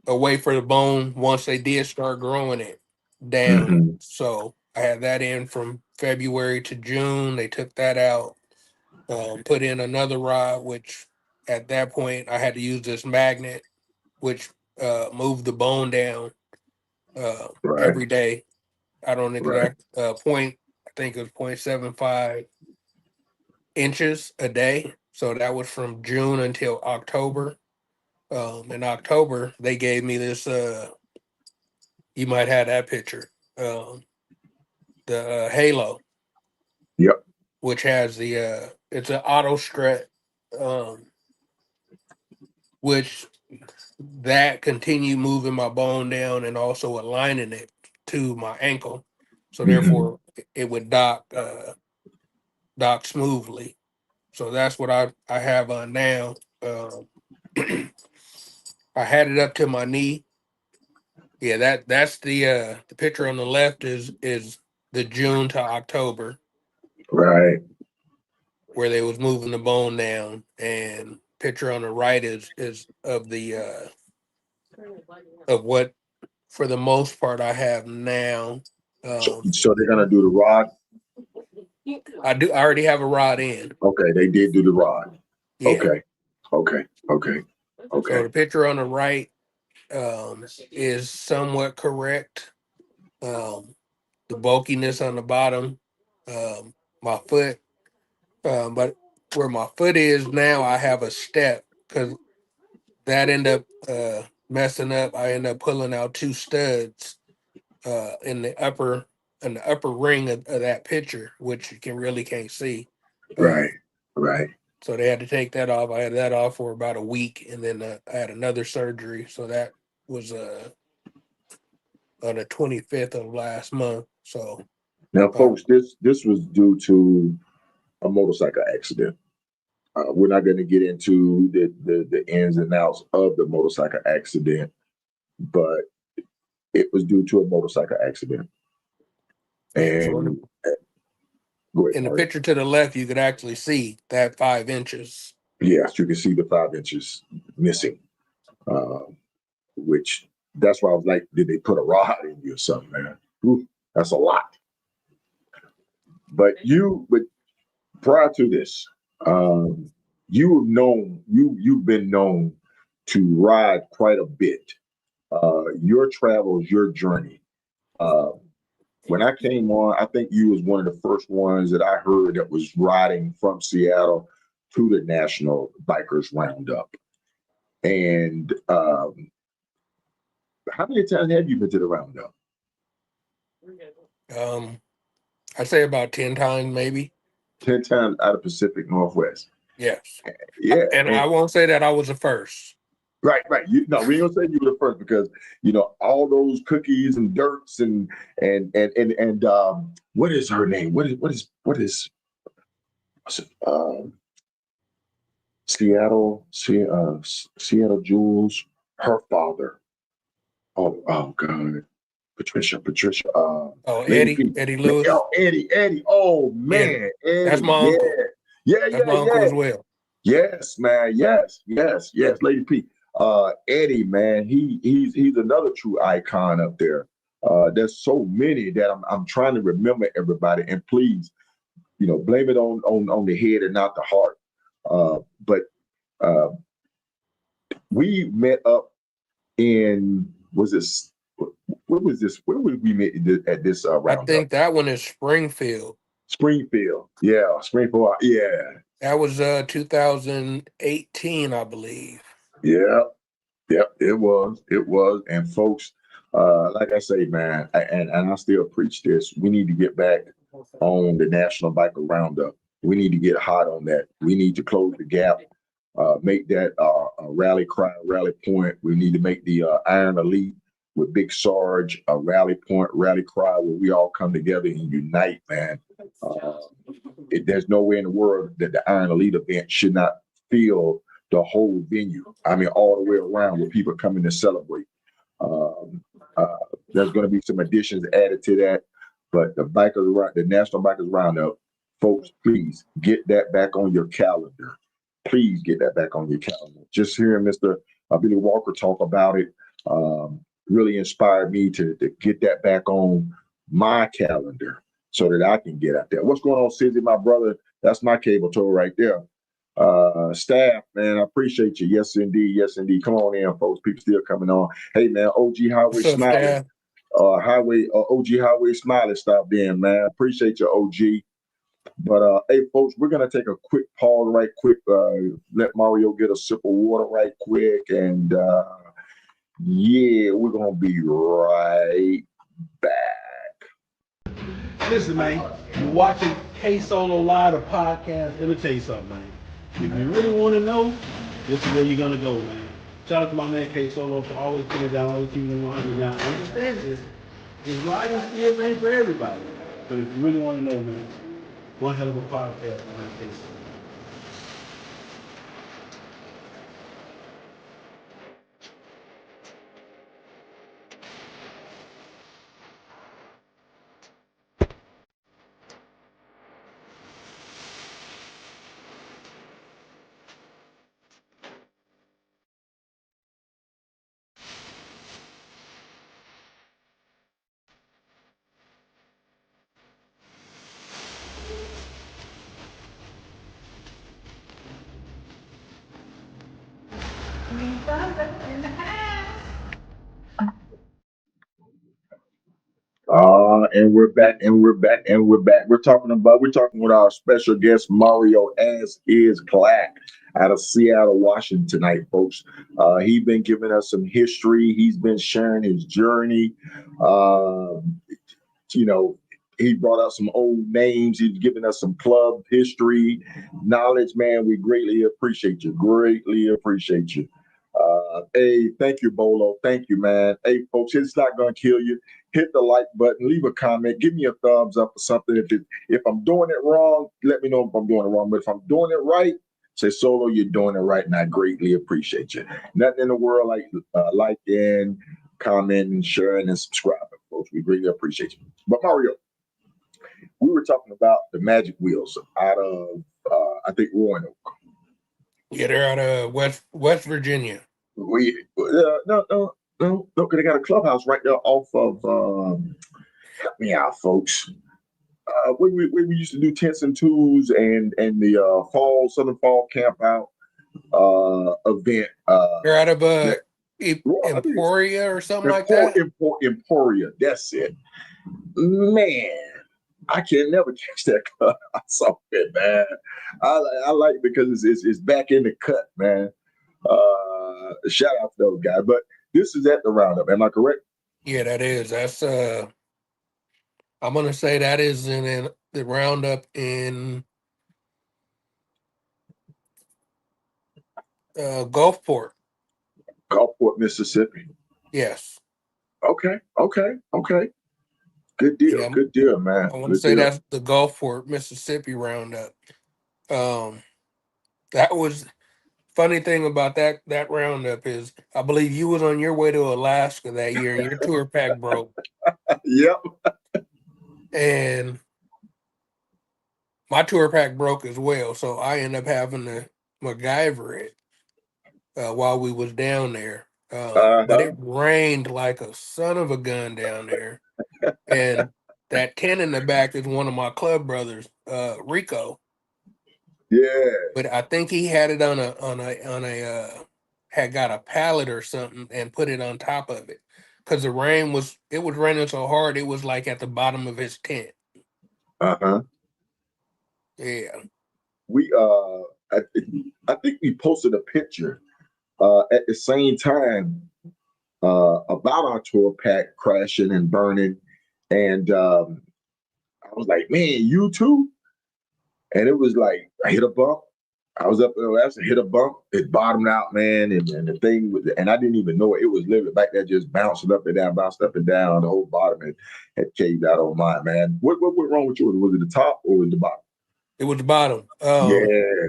way for the bone once they did start growing it down. So I had that in from February to June. They took that out, put in another rod, which at that point I had to use this magnet, which moved the bone down every day. I don't
Right.
exact point. I think it was 0.75 inches a day. So that was from June until October. In October, they gave me this. You might have that picture. The Halo,
Yep.
which has the it's an auto strut, which that continue moving my bone down and also aligning it to my ankle, so
Mm-hmm.
therefore it would dock smoothly. So that's what I have on now. I had it up to my knee. Yeah, that's the picture on the left is the June to October
Right.
where they was moving the bone down, and picture on the right is of the of what for the most part I have now.
So they're gonna do the rod.
I already have a rod in.
Okay, they did do the rod.
Yeah.
Okay. Okay. Okay.
So
Okay.
the picture on the right is somewhat correct. The bulkiness on the bottom, my foot, but where my foot is now, I have a step because that end up messing up. I end up pulling out two studs in the upper ring of that picture, which you can't see.
Right. Right.
So they had to take that off. I had that off for about a week, and then I had another surgery. So that was on the 25th of last month. So
Now, folks, this was due to a motorcycle accident. We're not going to get into the ins and outs of the motorcycle accident, but it was due to a motorcycle accident.
yeah, so
And go ahead,
in the
Mario.
picture to the left, you could actually see that 5 inches.
Yes, you can see the 5 inches missing, uh, which that's why I was like, did they put a rod in you or something, man? Ooh, that's a lot. But prior to this, you've been known to ride quite a bit. Your travels, your journey. Uh, when I came on, I think you was one of the first ones that I heard that was riding from Seattle to the National Bikers Roundup. And how many times have you been to the Roundup?
I'd say about 10 times, maybe.
10 times out of Pacific Northwest.
Yes.
Yeah,
And
and
I won't say that I was the first.
right. We ain't gonna say you were the first because all those cookies and dirts and what is her name? Seattle, Seattle Jules, her father. Oh God, Patricia,
Oh,
Lady P.
Eddie Lewis.
Oh, Eddie. Oh
Yeah,
man,
that's
Eddie.
my uncle. That's my uncle
Yeah.
as well.
Yes, man. Yes. Lady P. Eddie, man, he's another true icon up there. There's so many that I'm trying to remember everybody, and please, blame it on the head and not the heart. But uh, we met up in was this what was this? Where would we meet at this
I
roundup?
think that one is Springfield.
Springfield. Yeah, Springfield. Yeah.
That was 2018, I believe.
Yeah. Yep, it was. And folks, like I say, man, and I still preach this. We need to get back on the National Biker Roundup. We need to get hot on that. We need to close the gap, make that a rally cry, rally point. We need to make the Iron Elite with Big Sarge a rally point, rally cry where we all come together and unite, man. There's no way in the world that the Iron Elite event should not feel the whole venue. I mean, all the way around with people coming to celebrate. Um, uh, there's going to be some additions added to that, but the National Bikers Roundup, folks, please get that back on your calendar. Please get that back on your calendar. Just hearing Mr. Billy Walker talk about it really inspired me to get that back on my calendar so that I can get out there. What's going on, Sizzy, my brother? That's my cable tow right there. Staff, man, I appreciate you. Yes, indeed. Come on in, folks. People still coming on. Hey, man, OG Highway
What's up,
Smiling.
Stan?
OG Highway Smiley stopped in, man. Appreciate you, OG. But hey, folks, we're gonna take a quick pause, right quick. Let Mario get a sip of water, right quick, and yeah, we're gonna be right back.
Listen, man, you're watching Ksolo Live, the podcast. Let me tell you something, man. If you really want to know, this is where you're gonna go, man. Shout out to my man Ksolo for always putting it down, always keeping it 100 down. Understand this riding skills ain't for everybody. But if you really want to know, man, one hell of a podcast, man, Ksolo.
And we're back, and we're back, and we're back. We're talking with our special guest Mario, as is Clack, out of Seattle, Washington tonight, folks. He's been giving us some history. He's been sharing his journey. Uh, you know, he brought out some old names. He's giving us some club history, knowledge, man. We greatly appreciate you. Greatly appreciate you. Hey, thank you, Bolo. Thank you, man. Hey, folks, it's not gonna kill you. Hit the like button, leave a comment, give me a thumbs up or something. If I'm doing it wrong, let me know if I'm doing it wrong. But if I'm doing it right, say Solo, you're doing it right, and I greatly appreciate you. Nothing in the world like liking, commenting, sharing, and subscribing, folks. We greatly appreciate you. But Mario, we were talking about the Magic Wheels out of I think Roanoke.
Yeah, they're out of West Virginia.
No, because they got a clubhouse right there off of help me out, folks. We used to do tents and tools and the Southern Fall camp out event.
They're out of
I think it's
Emporia or something like that.
Emporia. That's it, man. I can never catch that cut. I saw it, man. I like it because it's back in the cut, man. Shout out to those guys. But this is at the roundup. Am I correct?
Yeah, that is. That's I'm gonna say that is in the roundup in Gulfport.
Gulfport, Mississippi.
Yes.
Okay. Good deal.
Yeah,
Good deal, man.
I want to say that's the Gulfport, Mississippi roundup. That was funny thing about that roundup is I believe you was on your way to Alaska that year and your tour pack broke.
Yep.
And my tour pack broke as well, so I ended up having to MacGyver it while we was down there. But it rained like a son of a gun down there, and that tent in the back is one of my club brothers, Rico.
Yeah.
But I think he had it on a had got a pallet or something and put it on top of it because it was raining so hard it was like at the bottom of his tent. Yeah.
We I think we posted a picture at the same time about our tour pack crashing and burning, and I was like, man, you too? And it was like I hit a bump. I was up there, I hit a bump. It bottomed out, man, and the thing was, and I didn't even know it. It was literally back there just bouncing up and down, bounced up and down. The whole bottom had caved out on mine, man. What went wrong with yours? Was it the top or was it the bottom?
It was the bottom.
Yeah.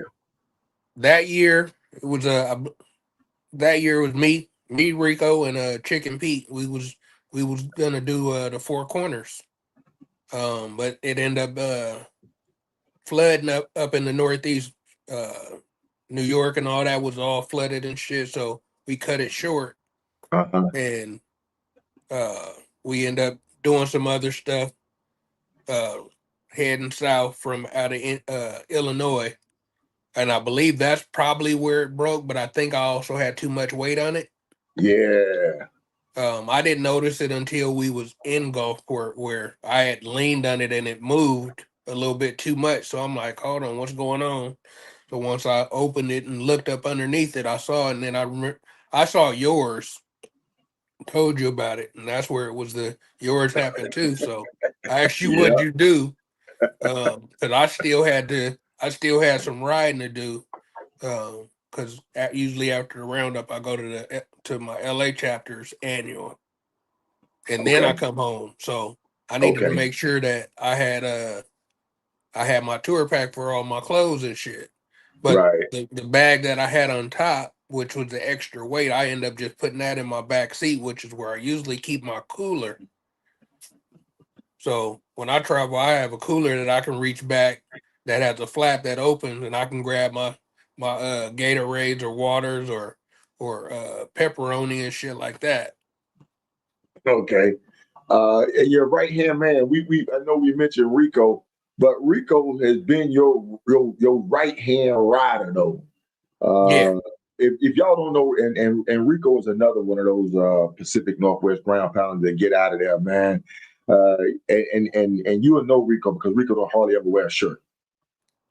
That year it was me, Rico, and Chicken Pete. We was gonna do the Four Corners, but it ended up flooding up in the Northeast, New York, and all that was all flooded and shit. So we cut it short, and we end up doing some other stuff, heading south from out of Illinois. And I believe that's probably where it broke, but I think I also had too much weight on it.
Yeah.
I didn't notice it until we was in Gulfport where I had leaned on it and it moved a little bit too much. So I'm like, hold on, what's going on? So once I opened it and looked up underneath it, I saw it, and then I saw yours, told you about it, and that's where it was yours happened too. So I asked you
Yeah.
what you do, because I still had some riding to do, because usually after the roundup I go to my LA chapters annual, and then I
Okay.
come home. So I needed to
Okay.
make sure that I had my tour pack for all my clothes and shit. But
Right.
the bag that I had on top, which was the extra weight, I end up just putting that in my back seat, which is where I usually keep my cooler. So when I travel, I have a cooler that I can reach back that has a flap that opens, and I can grab my Gatorades or waters or pepperoni and shit like that.
Okay. And your right hand man, we I know we mentioned Rico, but Rico has been your right hand rider though.
Yeah,
If y'all don't know, and Rico is another one of those Pacific Northwest ground pounders that get out of there, man. Uh, and you will know Rico because Rico don't hardly ever wear a shirt.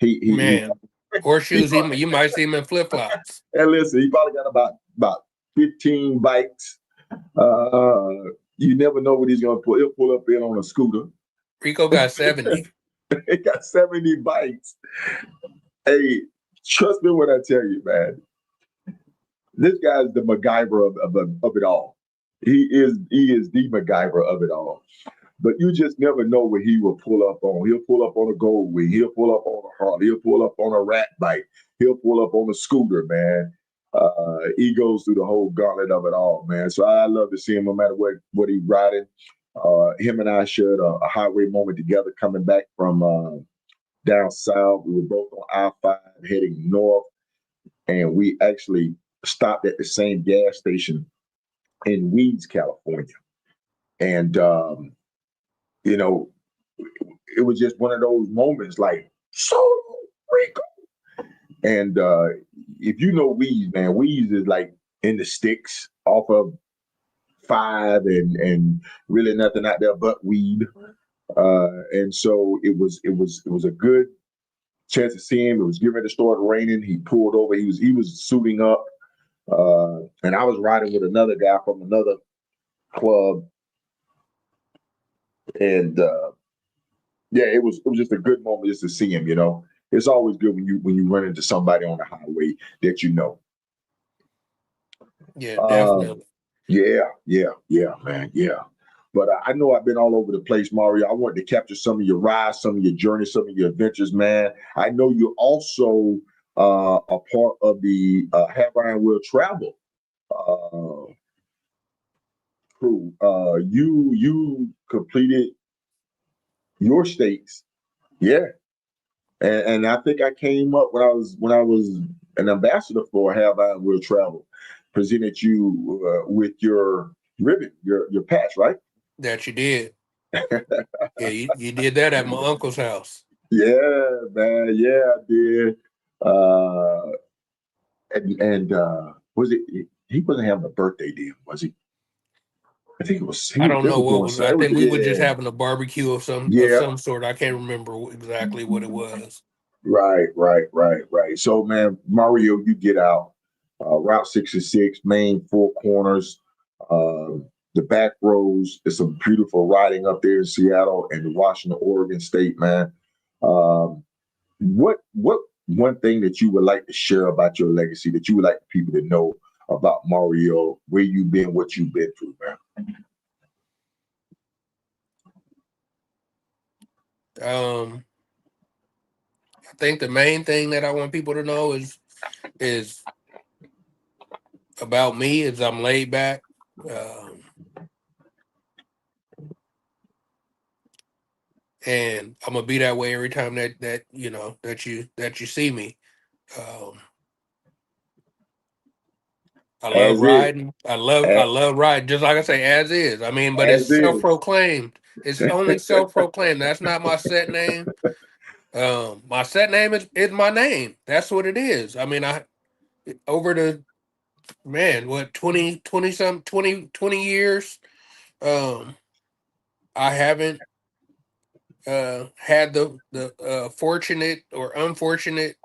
man.
He
Horseshoes, you might see him in flip flops.
and listen, he probably got about 15 bikes. Uh, you never know what he's gonna pull. He'll pull up in on a scooter.
Rico got 70.
He got 70 bikes. Hey, trust me when I tell you, man. This guy's the MacGyver of it all. He is the MacGyver of it all. But you just never know what he will pull up on. He'll pull up on a gold wing. He'll pull up on a Harley. He'll pull up on a rat bike. He'll pull up on a scooter, man. He goes through the whole gauntlet of it all, man. So I love to see him no matter what he's riding. Him and I shared a highway moment together coming back from down south. We were both on I-5 heading north, and we actually stopped at the same gas station in Weeds, California. And you know, it was just one of those moments like, so Rico. And if you know Weeds, man, Weeds is like in the sticks off of 5 and really nothing out there but weed. And so it was a good chance to see him. It was getting ready to start raining. He pulled over. He was suiting up. And I was riding with another guy from another club. And yeah, it was just a good moment just to see him. It's always good when you run into somebody on the highway that you know.
Yeah,
Um,
definitely.
yeah, man, yeah. But I know I've been all over the place, Mario. I wanted to capture some of your rides, some of your journeys, some of your adventures, man. I know you're also a part of the Have Iron Will Travel crew. You completed your states, yeah, and I think I came up when I was an ambassador for Have Iron Will Travel, presented you with your ribbon, your patch, right?
That you did. Yeah, you did that at my uncle's house.
Yeah, man. Yeah, I did. Uh, and was it? He wasn't having a birthday then, was he? I think it was.
I don't
They
know
were
what
doing
was.
so.
I
It was,
think we were just
yeah,
having a barbecue of
yeah.
some sort. I can't remember exactly what it was.
Right. So, man, Mario, you get out. Route 66, main four corners, uh, the back roads. It's some beautiful riding up there in Seattle and Washington, Oregon State, man. Um, what one thing that you would like to share about your legacy that you would like people to know about Mario, where you've been, what you've been through, man?
Um, I think the main thing that I want people to know is about me is I'm laid back. Um, and I'm gonna be that way every time that that you see me. Um, I love
As is,
riding. I
as,
love riding. Just like I say, as is. I mean, but it's
as
self
is.
proclaimed. It's only self proclaimed. That's not my set name. My set name is my name. That's what it is. I mean, I over the man, what 20 years. I haven't had the fortunate or unfortunate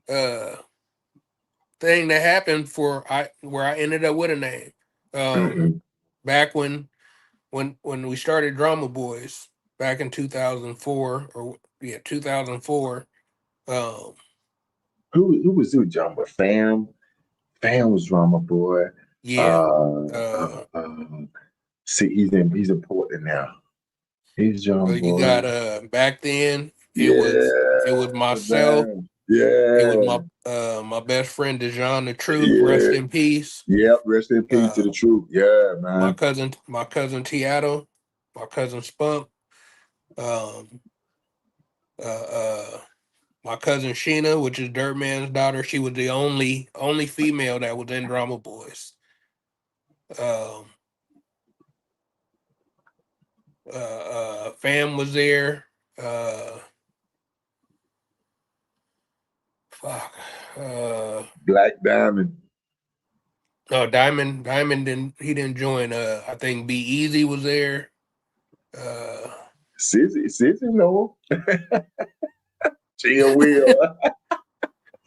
uh thing that happened where I ended up with a name.
Mm-mm.
Back when we started Drama Boys back in 2004 or 2004. Um,
Who was who? Drama Fam. Fam was Drama Boy.
yeah.
Uh, uh, uh, see, he's in Portland now. He's Drama
So you
Boy.
got back then it was
Yeah,
myself.
man.
It was
Yeah,
my best friend Dejan the Truth, rest
yeah.
in peace.
Yep. Rest in peace to
Uh,
the truth. Yeah,
my
man.
cousin Tiato, my cousin Spunk, um, uh, uh, my cousin Sheena, which is Dirtman's daughter. She was the only female that was in Drama Boys. Um, Fam was there. Fuck.
Black Diamond.
No, Diamond didn't join. I think Be Easy was there. Uh,
Sizzy, no. Chill Will.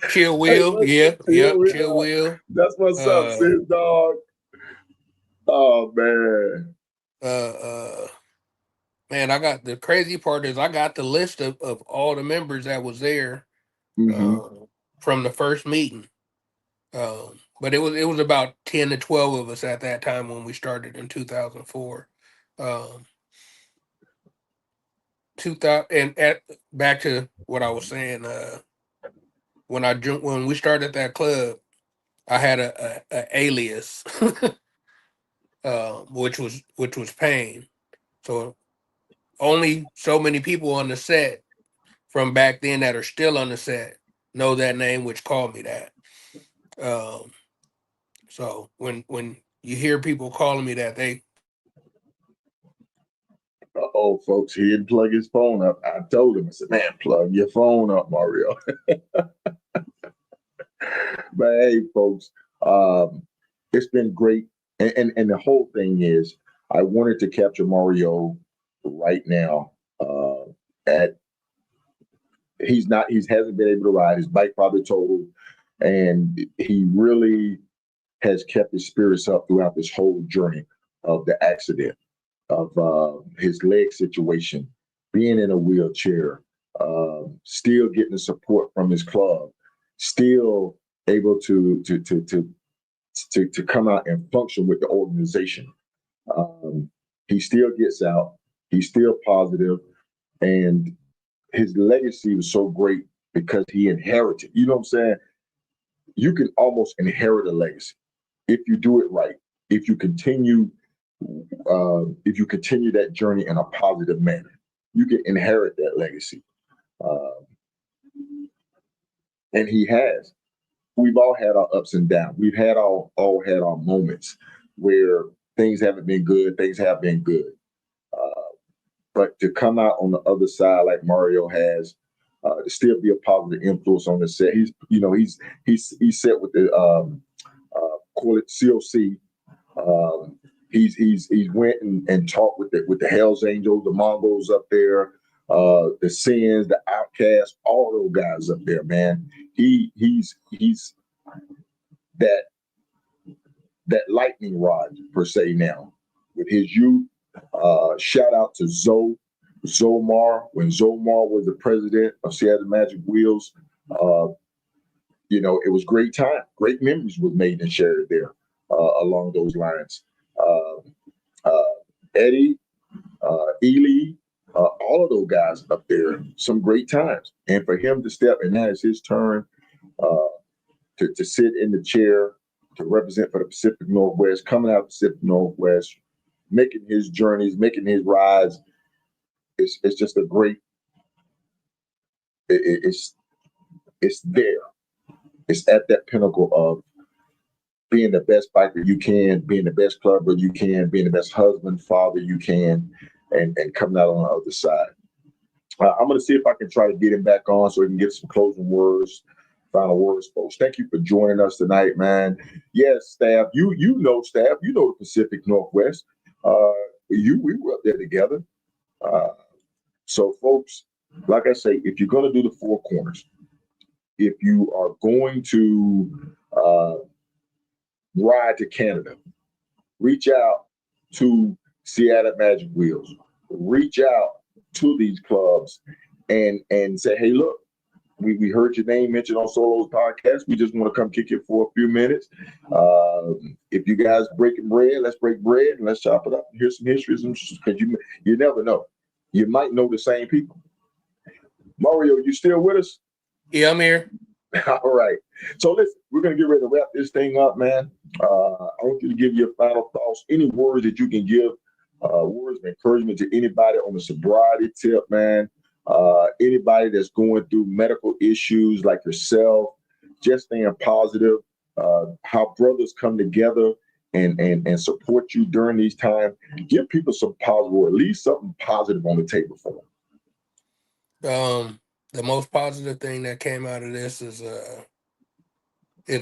Chill Will, yeah,
Chill
yep,
Will.
Chill Will.
That's what's up,
Uh,
sis dog. Oh man.
uh, man, I got the crazy part is I got the list of all the members that was there
Mm-hmm.
uh, from the first meeting. But it was about 10 to 12 of us at that time when we started in 2004. Um, 2000 and back to what I was saying. When we started that club, I had a alias, which was Pain. So only so many people on the set from back then that are still on the set know that name, which called me that. Um, so when you hear people calling me that, they
Oh, folks, he didn't plug his phone up. I told him, I said, man, plug your phone up, Mario. But hey, folks, it's been great. And the whole thing is, I wanted to capture Mario right now. At he hasn't been able to ride. His bike probably totaled, and he really has kept his spirits up throughout this whole journey of the accident, of his leg situation, being in a wheelchair, still getting the support from his club, still able to come out and function with the organization. Um, he still gets out. He's still positive, and his legacy was so great because he inherited. You know what I'm saying? You can almost inherit a legacy if you do it right. If you continue, if you continue that journey in a positive manner, you can inherit that legacy. Uh, and he has. We've all had our ups and downs. We've had all had our moments where things haven't been good. Things have been good. Uh, but to come out on the other side like Mario has, to still be a positive influence on the set. He's set with the call it COC. He's went and talked with the Hell's Angels, the Mongols up there, the Sins, the Outcasts, all those guys up there, man. He's that lightning rod per se now with his youth. Shout out to Zomar when Zomar was the president of Seattle Magic Wheels. Uh, it was great time, great memories was made and shared there along those lines. Uh, uh, Eddie, Ely, all of those guys up there, some great times. And for him to step, and now it's his turn uh, to sit in the chair to represent for the Pacific Northwest, coming out of the Pacific Northwest, making his journeys, making his rides. It's just a great. It's there. It's at that pinnacle of being the best biker you can, being the best clubber you can, being the best husband, father you can, and coming out on the other side. I'm going to see if I can try to get him back on so he can get some closing words. If final words, folks. Thank you for joining us tonight, man. Yes, staff. You know, staff. You know the Pacific Northwest. We were up there together. So, folks, like I say, if you're going to do the Four Corners, if you are going to ride to Canada, reach out to Seattle Magic Wheels. Reach out to these clubs and say, hey, look, we heard your name mentioned on Solo's podcast. We just want to come kick it for a few minutes. If you guys breaking bread, let's break bread and let's chop it up. Here's some histories, because you never know. You might know the same people. Mario, you still with us?
Yeah, I'm here.
All right. So listen, we're going to get ready to wrap this thing up, man. I want you to give your final thoughts, any words that you can give, words of encouragement to anybody on the sobriety tip, man. Anybody that's going through medical issues like yourself, just staying positive, how brothers come together and support you during these times. Give people some positive, or at least something positive on the table for
them. The most positive thing that came out of this is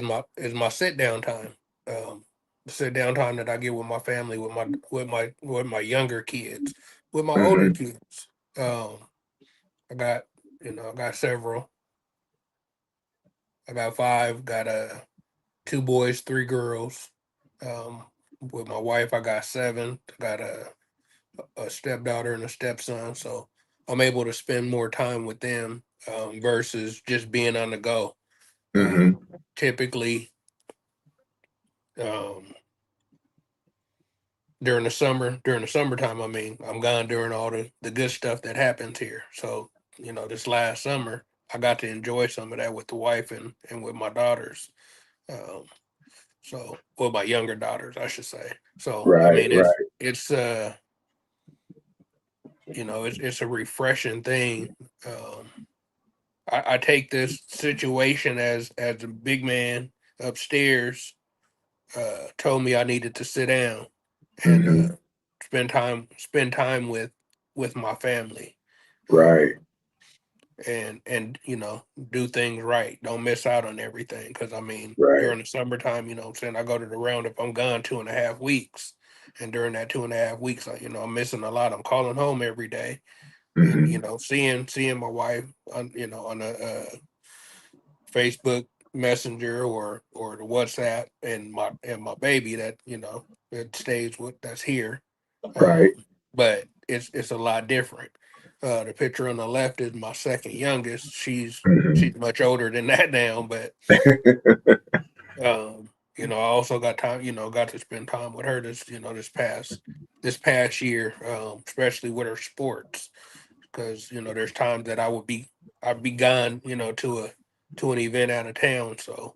my sit down time. The sit down time that I get with my family, with my younger kids, with my older kids. I got several. I got 5. Got 2 boys, 3 girls. With my wife, I got 7. Got a stepdaughter and a stepson. So I'm able to spend more time with them versus just being on the go. Typically, during the summertime, I mean, I'm gone during all the good stuff that happens here. So, this last summer, I got to enjoy some of that with the wife and with my daughters. Well, my younger daughters, I should say. So, I mean, it's it's a refreshing thing. I take this situation as a big man upstairs told me I needed to sit down and spend time with my family. And do things right. Don't miss out on everything. Because I mean, during the summertime, I'm saying, I go to the roundup, I'm gone 2.5 weeks. And during that 2.5 weeks, I'm missing a lot. I'm calling home every day. And seeing my wife on a Facebook Messenger or the WhatsApp, and my baby that that stays with, that's here. But it's a lot different. The picture on the left is my second youngest. She's much older than that now, but I also got time, got to spend time with her this past year, especially with her sports, because there's times that I'd be gone, to an event out of town. So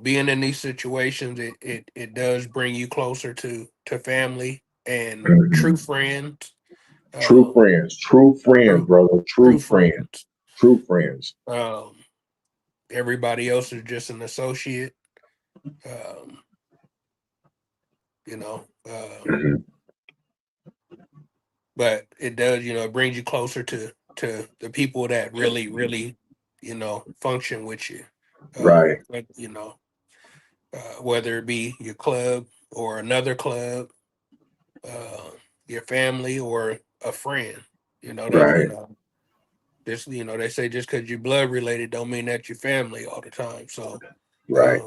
being in these situations, it does bring you closer to family and true friends.
True friends, brother. True friends.
Everybody else is just an associate. But it does, it brings you closer to the people that really, function with you. But, whether it be your club or another club, your family or a friend, just, they say just because you're blood related don't mean that you're family all the time. So, but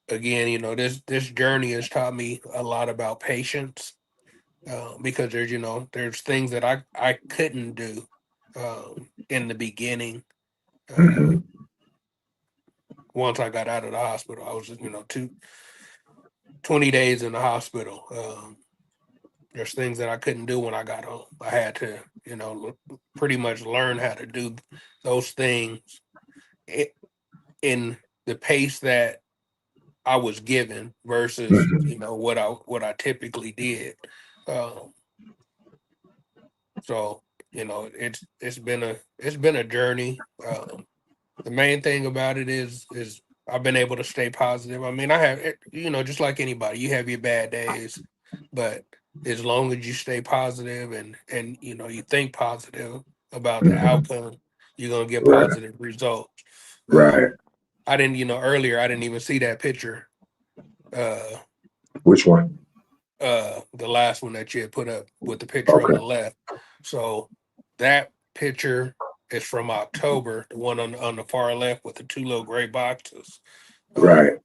again, this journey has taught me a lot about patience, because there's things that I couldn't do in the beginning. Once I got out of the hospital, I was 20 days in the hospital. There's things that I couldn't do when I got home. I had to, pretty much learn how to do those things in the pace that I was given versus, what I typically did. So, it's been a journey. The main thing about it is I've been able to stay positive. I mean, I have, just like anybody, you have your bad days, but as long as you stay positive and you know you think positive about the
Mm-hmm.
outcome, you're gonna get
Right.
positive results.
Right.
I didn't, you know, earlier I didn't even see that picture.
Which one?
The last one that you had put up with the picture on
Okay.
the left. So that picture is from October, the one on the far left with the two little gray boxes.
Right.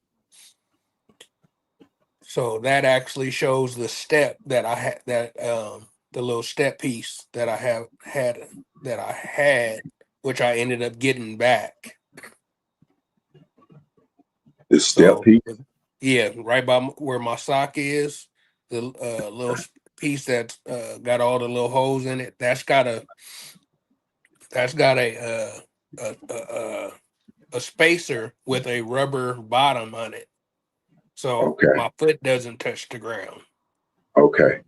So that actually shows the step that I had, that the little step piece that I had, which I ended up getting back.
The step
So
piece.
yeah, right by where my sock is, the little piece that's got all the little holes in it. That's got a a, a, a, a spacer with a rubber bottom on it, so
Okay.
my foot doesn't touch the ground.
Okay.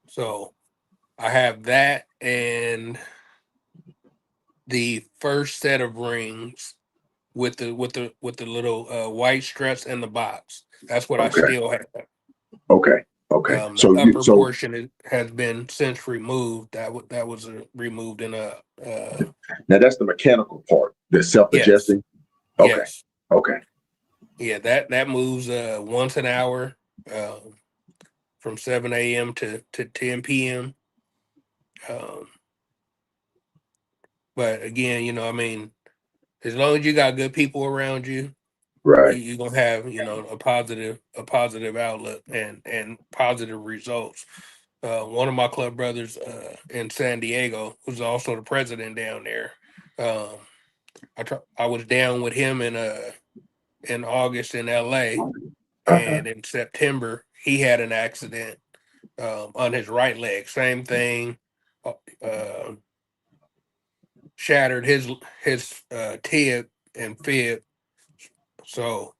So I have that and the first set of rings with the little white struts in the box. That's what I
Okay.
still have.
Okay. Okay.
The
So
upper portion has been since removed. That was removed in a.
Now that's the mechanical part, the
Yes.
self-adjusting. Okay.
Yes.
Okay.
Yeah, that moves once an hour, from 7 a.m. to 10 p.m. But again, you know, I mean, as long as you got good people around you,
Right.
you're gonna have, you know, a positive outlook and positive results. One of my club brothers in San Diego, who's also the president down there, I was down with him in August in LA, and in September he had an accident on his right leg. Same thing, uh, shattered his tib and fib. So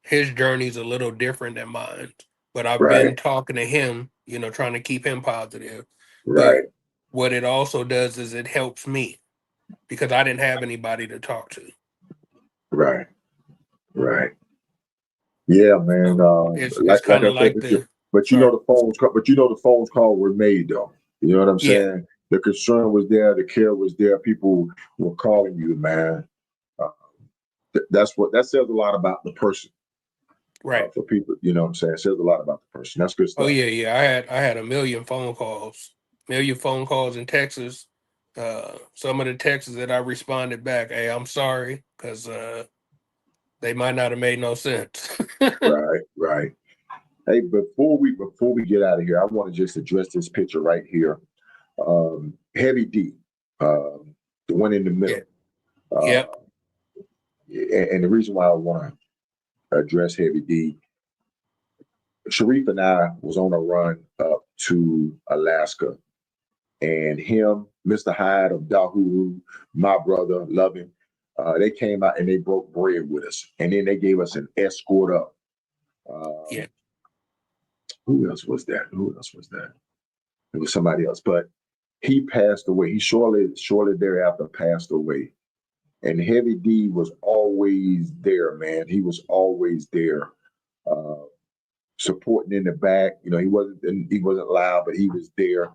his journey's a little different than mine. But I've
Right.
been talking to him, you know, trying to keep him positive.
Right.
But what it also does is it helps me because I didn't have anybody to talk to.
Right. Right. Yeah, man.
It's
Like
kind
I
of
said,
like the
but you know
sorry.
the phones. But you know the phones call were made though. You know what I'm
Yeah,
saying? The concern was there. The care was there. People were calling you, man. Uh, that says a lot about the person.
right.
For people, you know what I'm saying? It says a lot about the person. That's good
Oh
stuff.
yeah. I had a million phone calls in Texas. Some of the texts that I responded back, hey, I'm sorry, because they might not have made no sense.
Right. Right. Hey, before we get out of here, I want to just address this picture right here. Heavy D, the one in the
Yeah.
middle. Uh,
Yep.
and the reason why I want to address Heavy D, Sharif and I was on a run up to Alaska, and him, Mr. Hyde of Dahulu, my brother, love him. They came out and they broke bread with us, and then they gave us an escort up.
Yeah.
Who else was that? Who else was that? It was somebody else, but he passed away. He shortly thereafter passed away. And Heavy D was always there, man. He was always there, uh, supporting in the back. You know, he wasn't loud, but he was there.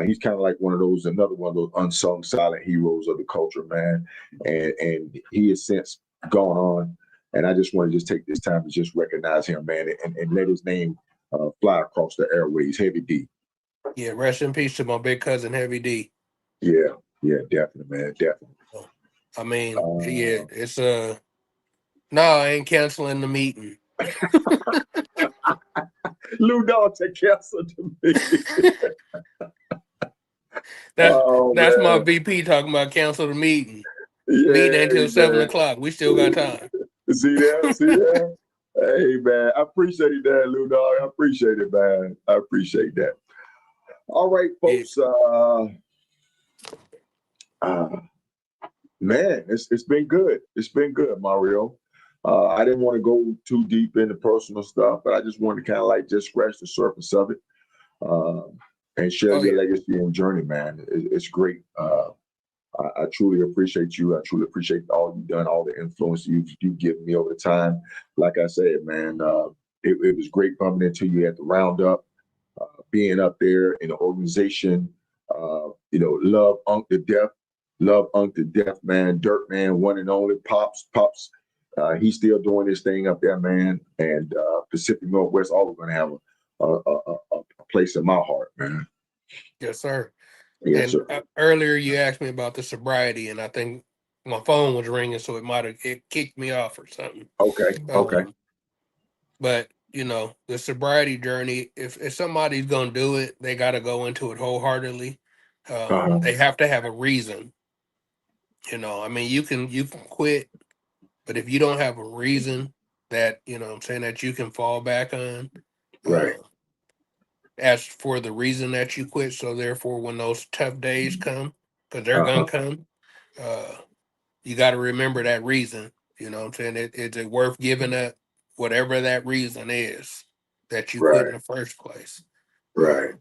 He's kind of like another one of those unsung silent heroes of the culture, man. And he has since gone on. And I just want to just take this time to just recognize him, man, and let his name fly across the airways. Heavy D.
Yeah. Rest in peace to my big cousin Heavy D.
Yeah, yeah, definitely, man, definitely.
I mean, yeah,
Uh,
it's no, I ain't canceling the meeting.
Lou Dalton canceled to me.
that's
Oh
that's my
man,
VP talking about cancel the meeting. Meeting
yeah,
until
man.
7 o'clock. We still got time.
See that? See that? Hey man, I appreciate that, Lou Dog. I appreciate it, man. I appreciate that. All right,
Yeah.
folks. Man, it's been good. It's been good, Mario. I didn't want to go too deep into personal stuff, but I just wanted to kind of like just scratch the surface of it, uh, and share
Oh
your
yeah.
legacy and journey, man. It's great. I truly appreciate you. I truly appreciate all you've done, all the influence you've given me over the time. Like I said, man, it was great bumping into you at the Roundup, being up there in the organization. Love Unc to death, man. Dirtman, one and only. Pops. He's still doing this thing up there, man. And Pacific Northwest always going to have a place in my heart, man.
Yes, sir.
Yes,
And
sir.
earlier you asked me about the sobriety, and I think my phone was ringing, so it kicked me off or something.
Okay.
But the sobriety journey, if somebody's gonna do it, they got to go into it wholeheartedly. They have to have a reason. I mean, you can quit, but if you don't have a reason that what I'm saying, that you can fall back on,
Right.
as for the reason that you quit, so therefore when those tough days come, because they're gonna come, you got to remember that reason. You know what I'm saying? Is it worth giving up whatever that reason is that you quit in
Right.
the first place?
Right.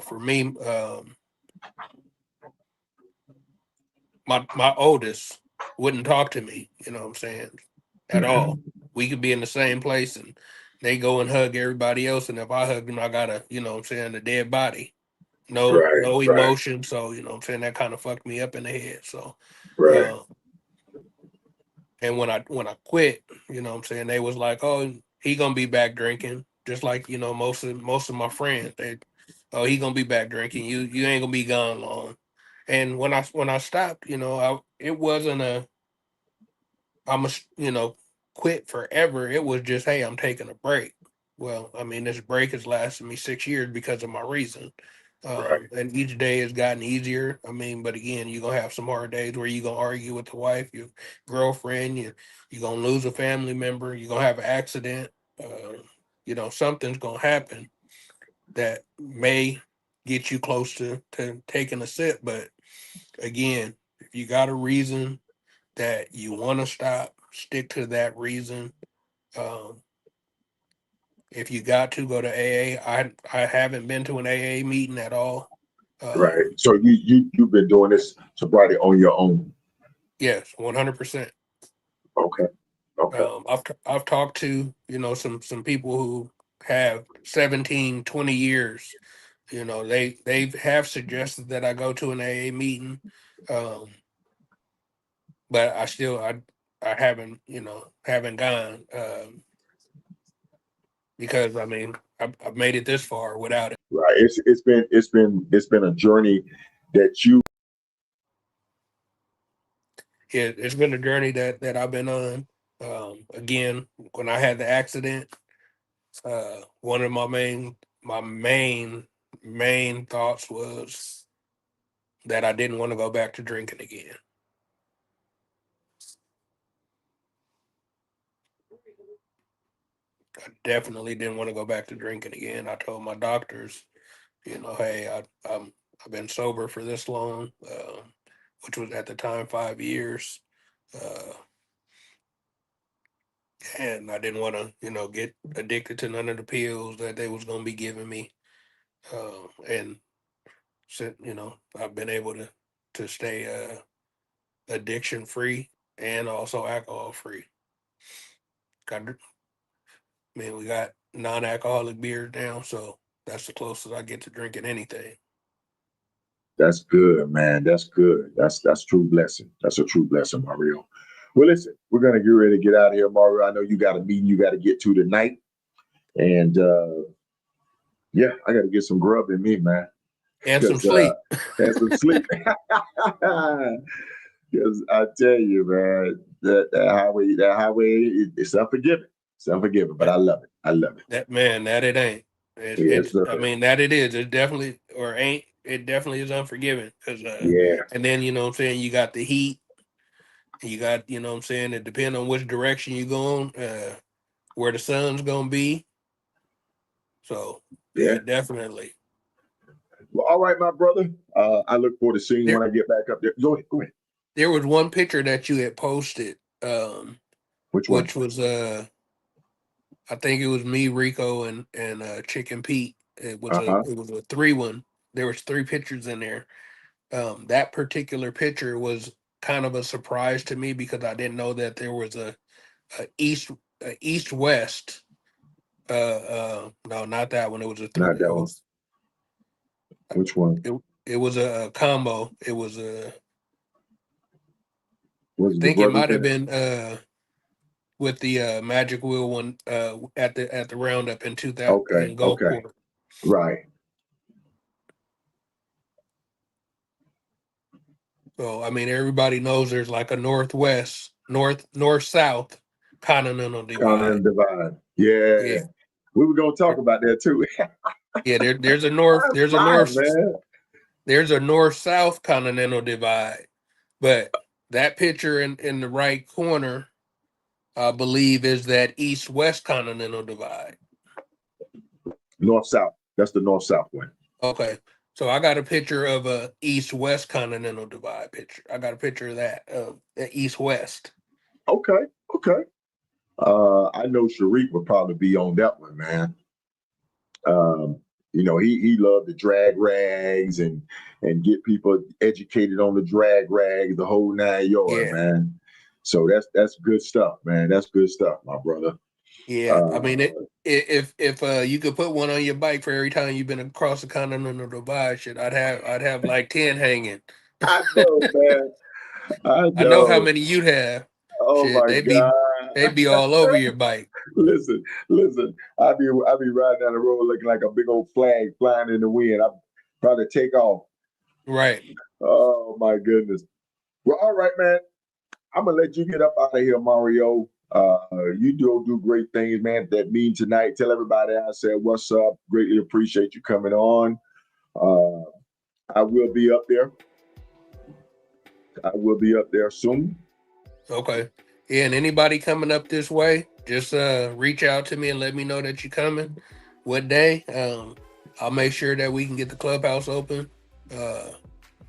For me, my oldest wouldn't talk to me, you know what I'm saying, at all. We could be in the same place and they go and hug everybody else, and if I hug them, I got a, what I'm saying, a dead body. No,
Right.
no
Right.
emotion. So, what I'm saying, that kind of fucked me up in the head. So,
Right.
and when I quit, what I'm saying, they was like, "Oh, he gonna be back drinking," just like most of my friends. He gonna be back drinking. You ain't gonna be gone long. And when I stopped, it wasn't I'm a quit forever. It was just, hey, I'm taking a break. Well, I mean, this break has lasted me 6 years because of my reason.
Right.
And each day has gotten easier. I mean, but again, you're gonna have some hard days where you're gonna argue with the wife, your girlfriend, you're gonna lose a family member, you're gonna have an accident, something's gonna happen that may get you close to taking a sip. But again, if you got a reason that you want to stop, stick to that reason. Um, if you got to go to AA, I haven't been to an AA meeting at all.
Right. So you've been doing this sobriety on your own.
Yes, 100%.
Okay.
I've talked to some people who have 17, 20 years. They have suggested that I go to an AA meeting, but I haven't gone. Because I mean I've made it this far without it.
Right. It's been a journey that you.
It's been a journey that I've been on. Again, when I had the accident, one of my main thoughts was that I didn't want to go back to drinking again. I definitely didn't want to go back to drinking again. I told my doctors, hey, I've been sober for this long, which was at the time 5 years. And I didn't want to, get addicted to none of the pills that they was going to be giving me. And I've been able to stay addiction free and also alcohol free. We got non-alcoholic beers now, so that's the closest I get to drinking anything.
That's good, man. That's good. That's true blessing. That's a true blessing, Mario. Well, listen, we're gonna get ready to get out of here, Mario. I know you got a meeting you got to get to tonight, and yeah, I got to get some grub in me, man.
And some sleep.
And some sleep. Because I tell you, man, that highway, it's unforgiving. It's unforgiving, but I love it. I love it.
That it ain't.
Yes, sir.
I mean, that it is. It definitely, or ain't. It definitely is unforgiving. Cause,
Yeah.
and then, what I'm saying, you got the heat. You got, what I'm saying, it depends on which direction you going, where the sun's going to be. So, yeah, definitely.
Well, all right, my brother. I look forward to seeing you when I get back up there. Go ahead.
There was one picture that you had posted,
Which one?
which was I think it was me, Rico, and Chicken Pete. It was a 3-1. There was 3 pictures in there. That particular picture was kind of a surprise to me because I didn't know that there was a east west No, not that one. It was a
Not that one. Which one?
It was a combo. It was a.
Was
I
the
think it
brothers
might have
in it?
been with the Magic Wheel one at the roundup in 2000
Okay,
in
okay,
Gulfport.
right.
So I mean, everybody knows there's like a north south continental
Continental
divide.
divide. Yeah,
Yeah,
we were gonna talk about that too.
yeah. There's a
That's fire, man.
north south continental divide, but that picture in the right corner, I believe, is that east west continental divide.
North south. That's the north south one.
Okay. So I got a picture of a east-west continental divide picture. I got a picture of that, the east-west.
Okay, okay. I know Sharik would probably be on that one, man. You know, he loved the drag rags and get people educated on the drag rags, the whole 9 yards,
Yeah.
man. So that's good stuff, man. That's good stuff, my brother.
Yeah. I mean, if you could put one on your bike for every time you've been across the continental divide, shit, I'd have like 10 hanging.
I know, man. I
I know how
know.
many you'd have.
Oh
Shit,
my God.
they'd be all over your bike.
Listen. I be riding down the road looking like a big old flag flying in the wind. I'm trying to take off.
Right.
Oh my goodness. Well, all right, man. I'm gonna let you get up out of here, Mario. You do great things, man. That mean tonight. Tell everybody I said what's up. Greatly appreciate you coming on. I will be up there. I will be up there soon.
Okay. Yeah, and anybody coming up this way, just reach out to me and let me know that you're coming. What day? I'll make sure that we can get the clubhouse open,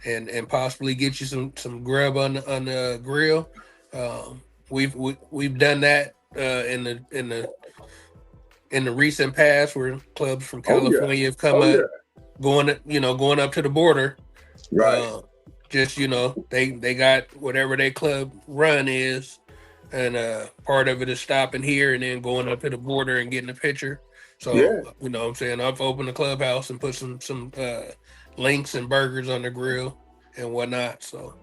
and possibly get you some grub on the grill. We've done that in the recent past, where clubs from
Oh yeah.
California have come
Oh
up,
yeah.
going up to the border.
Right.
Just they got whatever their club run is, and part of it is stopping here and then going up to the border and getting a picture. So
Yeah.
you know what I'm saying, I've opened the clubhouse and put some links and burgers on the grill and whatnot. So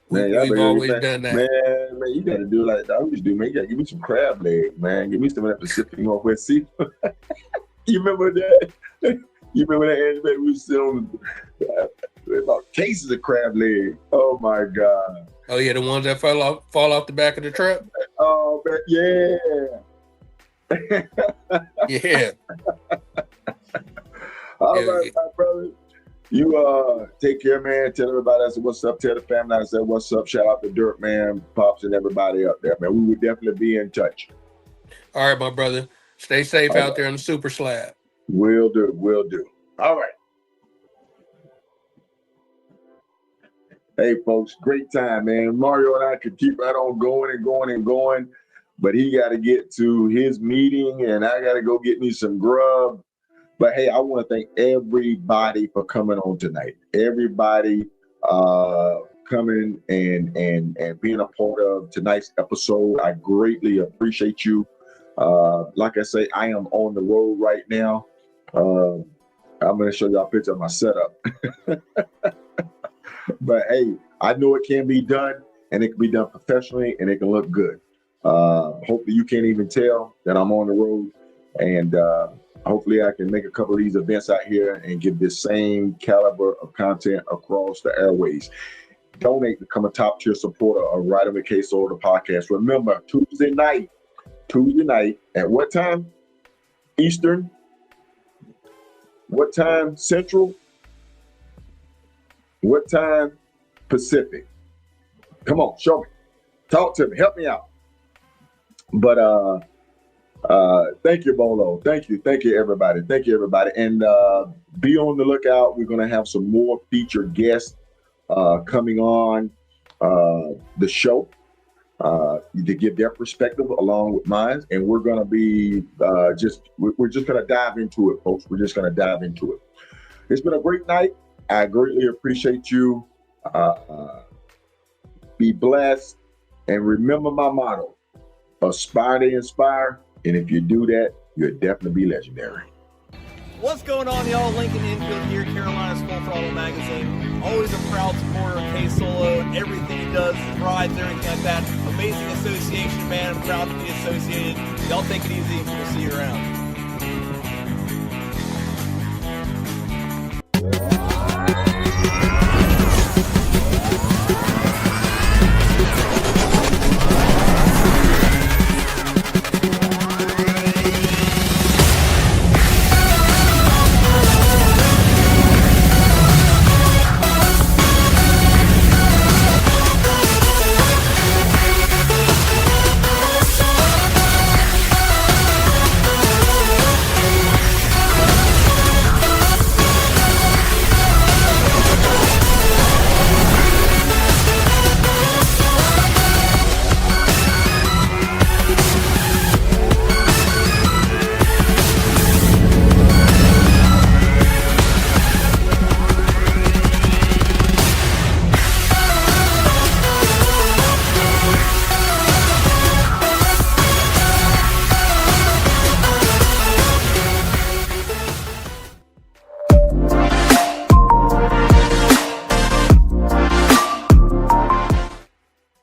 Man,
we've always done that.
Man, you gotta do like I always do, man. You gotta give me some crab legs, man. Give me some of that Pacific Northwest seafood. You remember that? You remember that, Angie? We sit on about cases of crab leg. Oh my God.
Oh yeah, the ones that fall off the back of the truck.
Oh man, yeah.
Yeah.
All right, my brother. You take care, man. Tell everybody I said what's up. Tell the family I said what's up. Shout out to Dirtman, Pops, and everybody up there, man. We will definitely be in touch.
All right, my brother. Stay safe out there on the super slab.
Will do. Will do. All right. Hey, folks, great time, man. Mario and I could keep right on going and going and going, but he got to get to his meeting, and I got to go get me some grub. But hey, I want to thank everybody for coming on tonight. Everybody coming and being a part of tonight's episode. I greatly appreciate you. Like I say, I am on the road right now. I'm going to show y'all a picture of my setup. But hey, I know it can be done, and it can be done professionally, and it can look good. Hopefully you can't even tell that I'm on the road, and hopefully I can make a couple of these events out here and give this same caliber of content across the airways. Donate to become a top tier supporter of Riding with Ksolo, the podcast. Remember, Tuesday night at what time? Eastern? What time Central? What time Pacific? Come on, show me. Talk to me. Help me out. But thank you, Bolo. Thank you, everybody. Thank you, everybody. And be on the lookout. We're going to have some more featured guests coming on the show to give their perspective along with mine. And we're going to be we're just going to dive into it, folks. We're just going to dive into it. It's been a great night. I greatly appreciate you. Be blessed. And remember my motto: aspire to inspire. And if you do that, you'll definitely be legendary.
What's going on, y'all? Lincoln Infield here, Carolina's Full Throttle Magazine. Always a proud supporter of Ksolo. Everything he does, his rides, everything like that. Amazing association, man. I'm proud to be associated. Y'all take it easy. We'll see you around.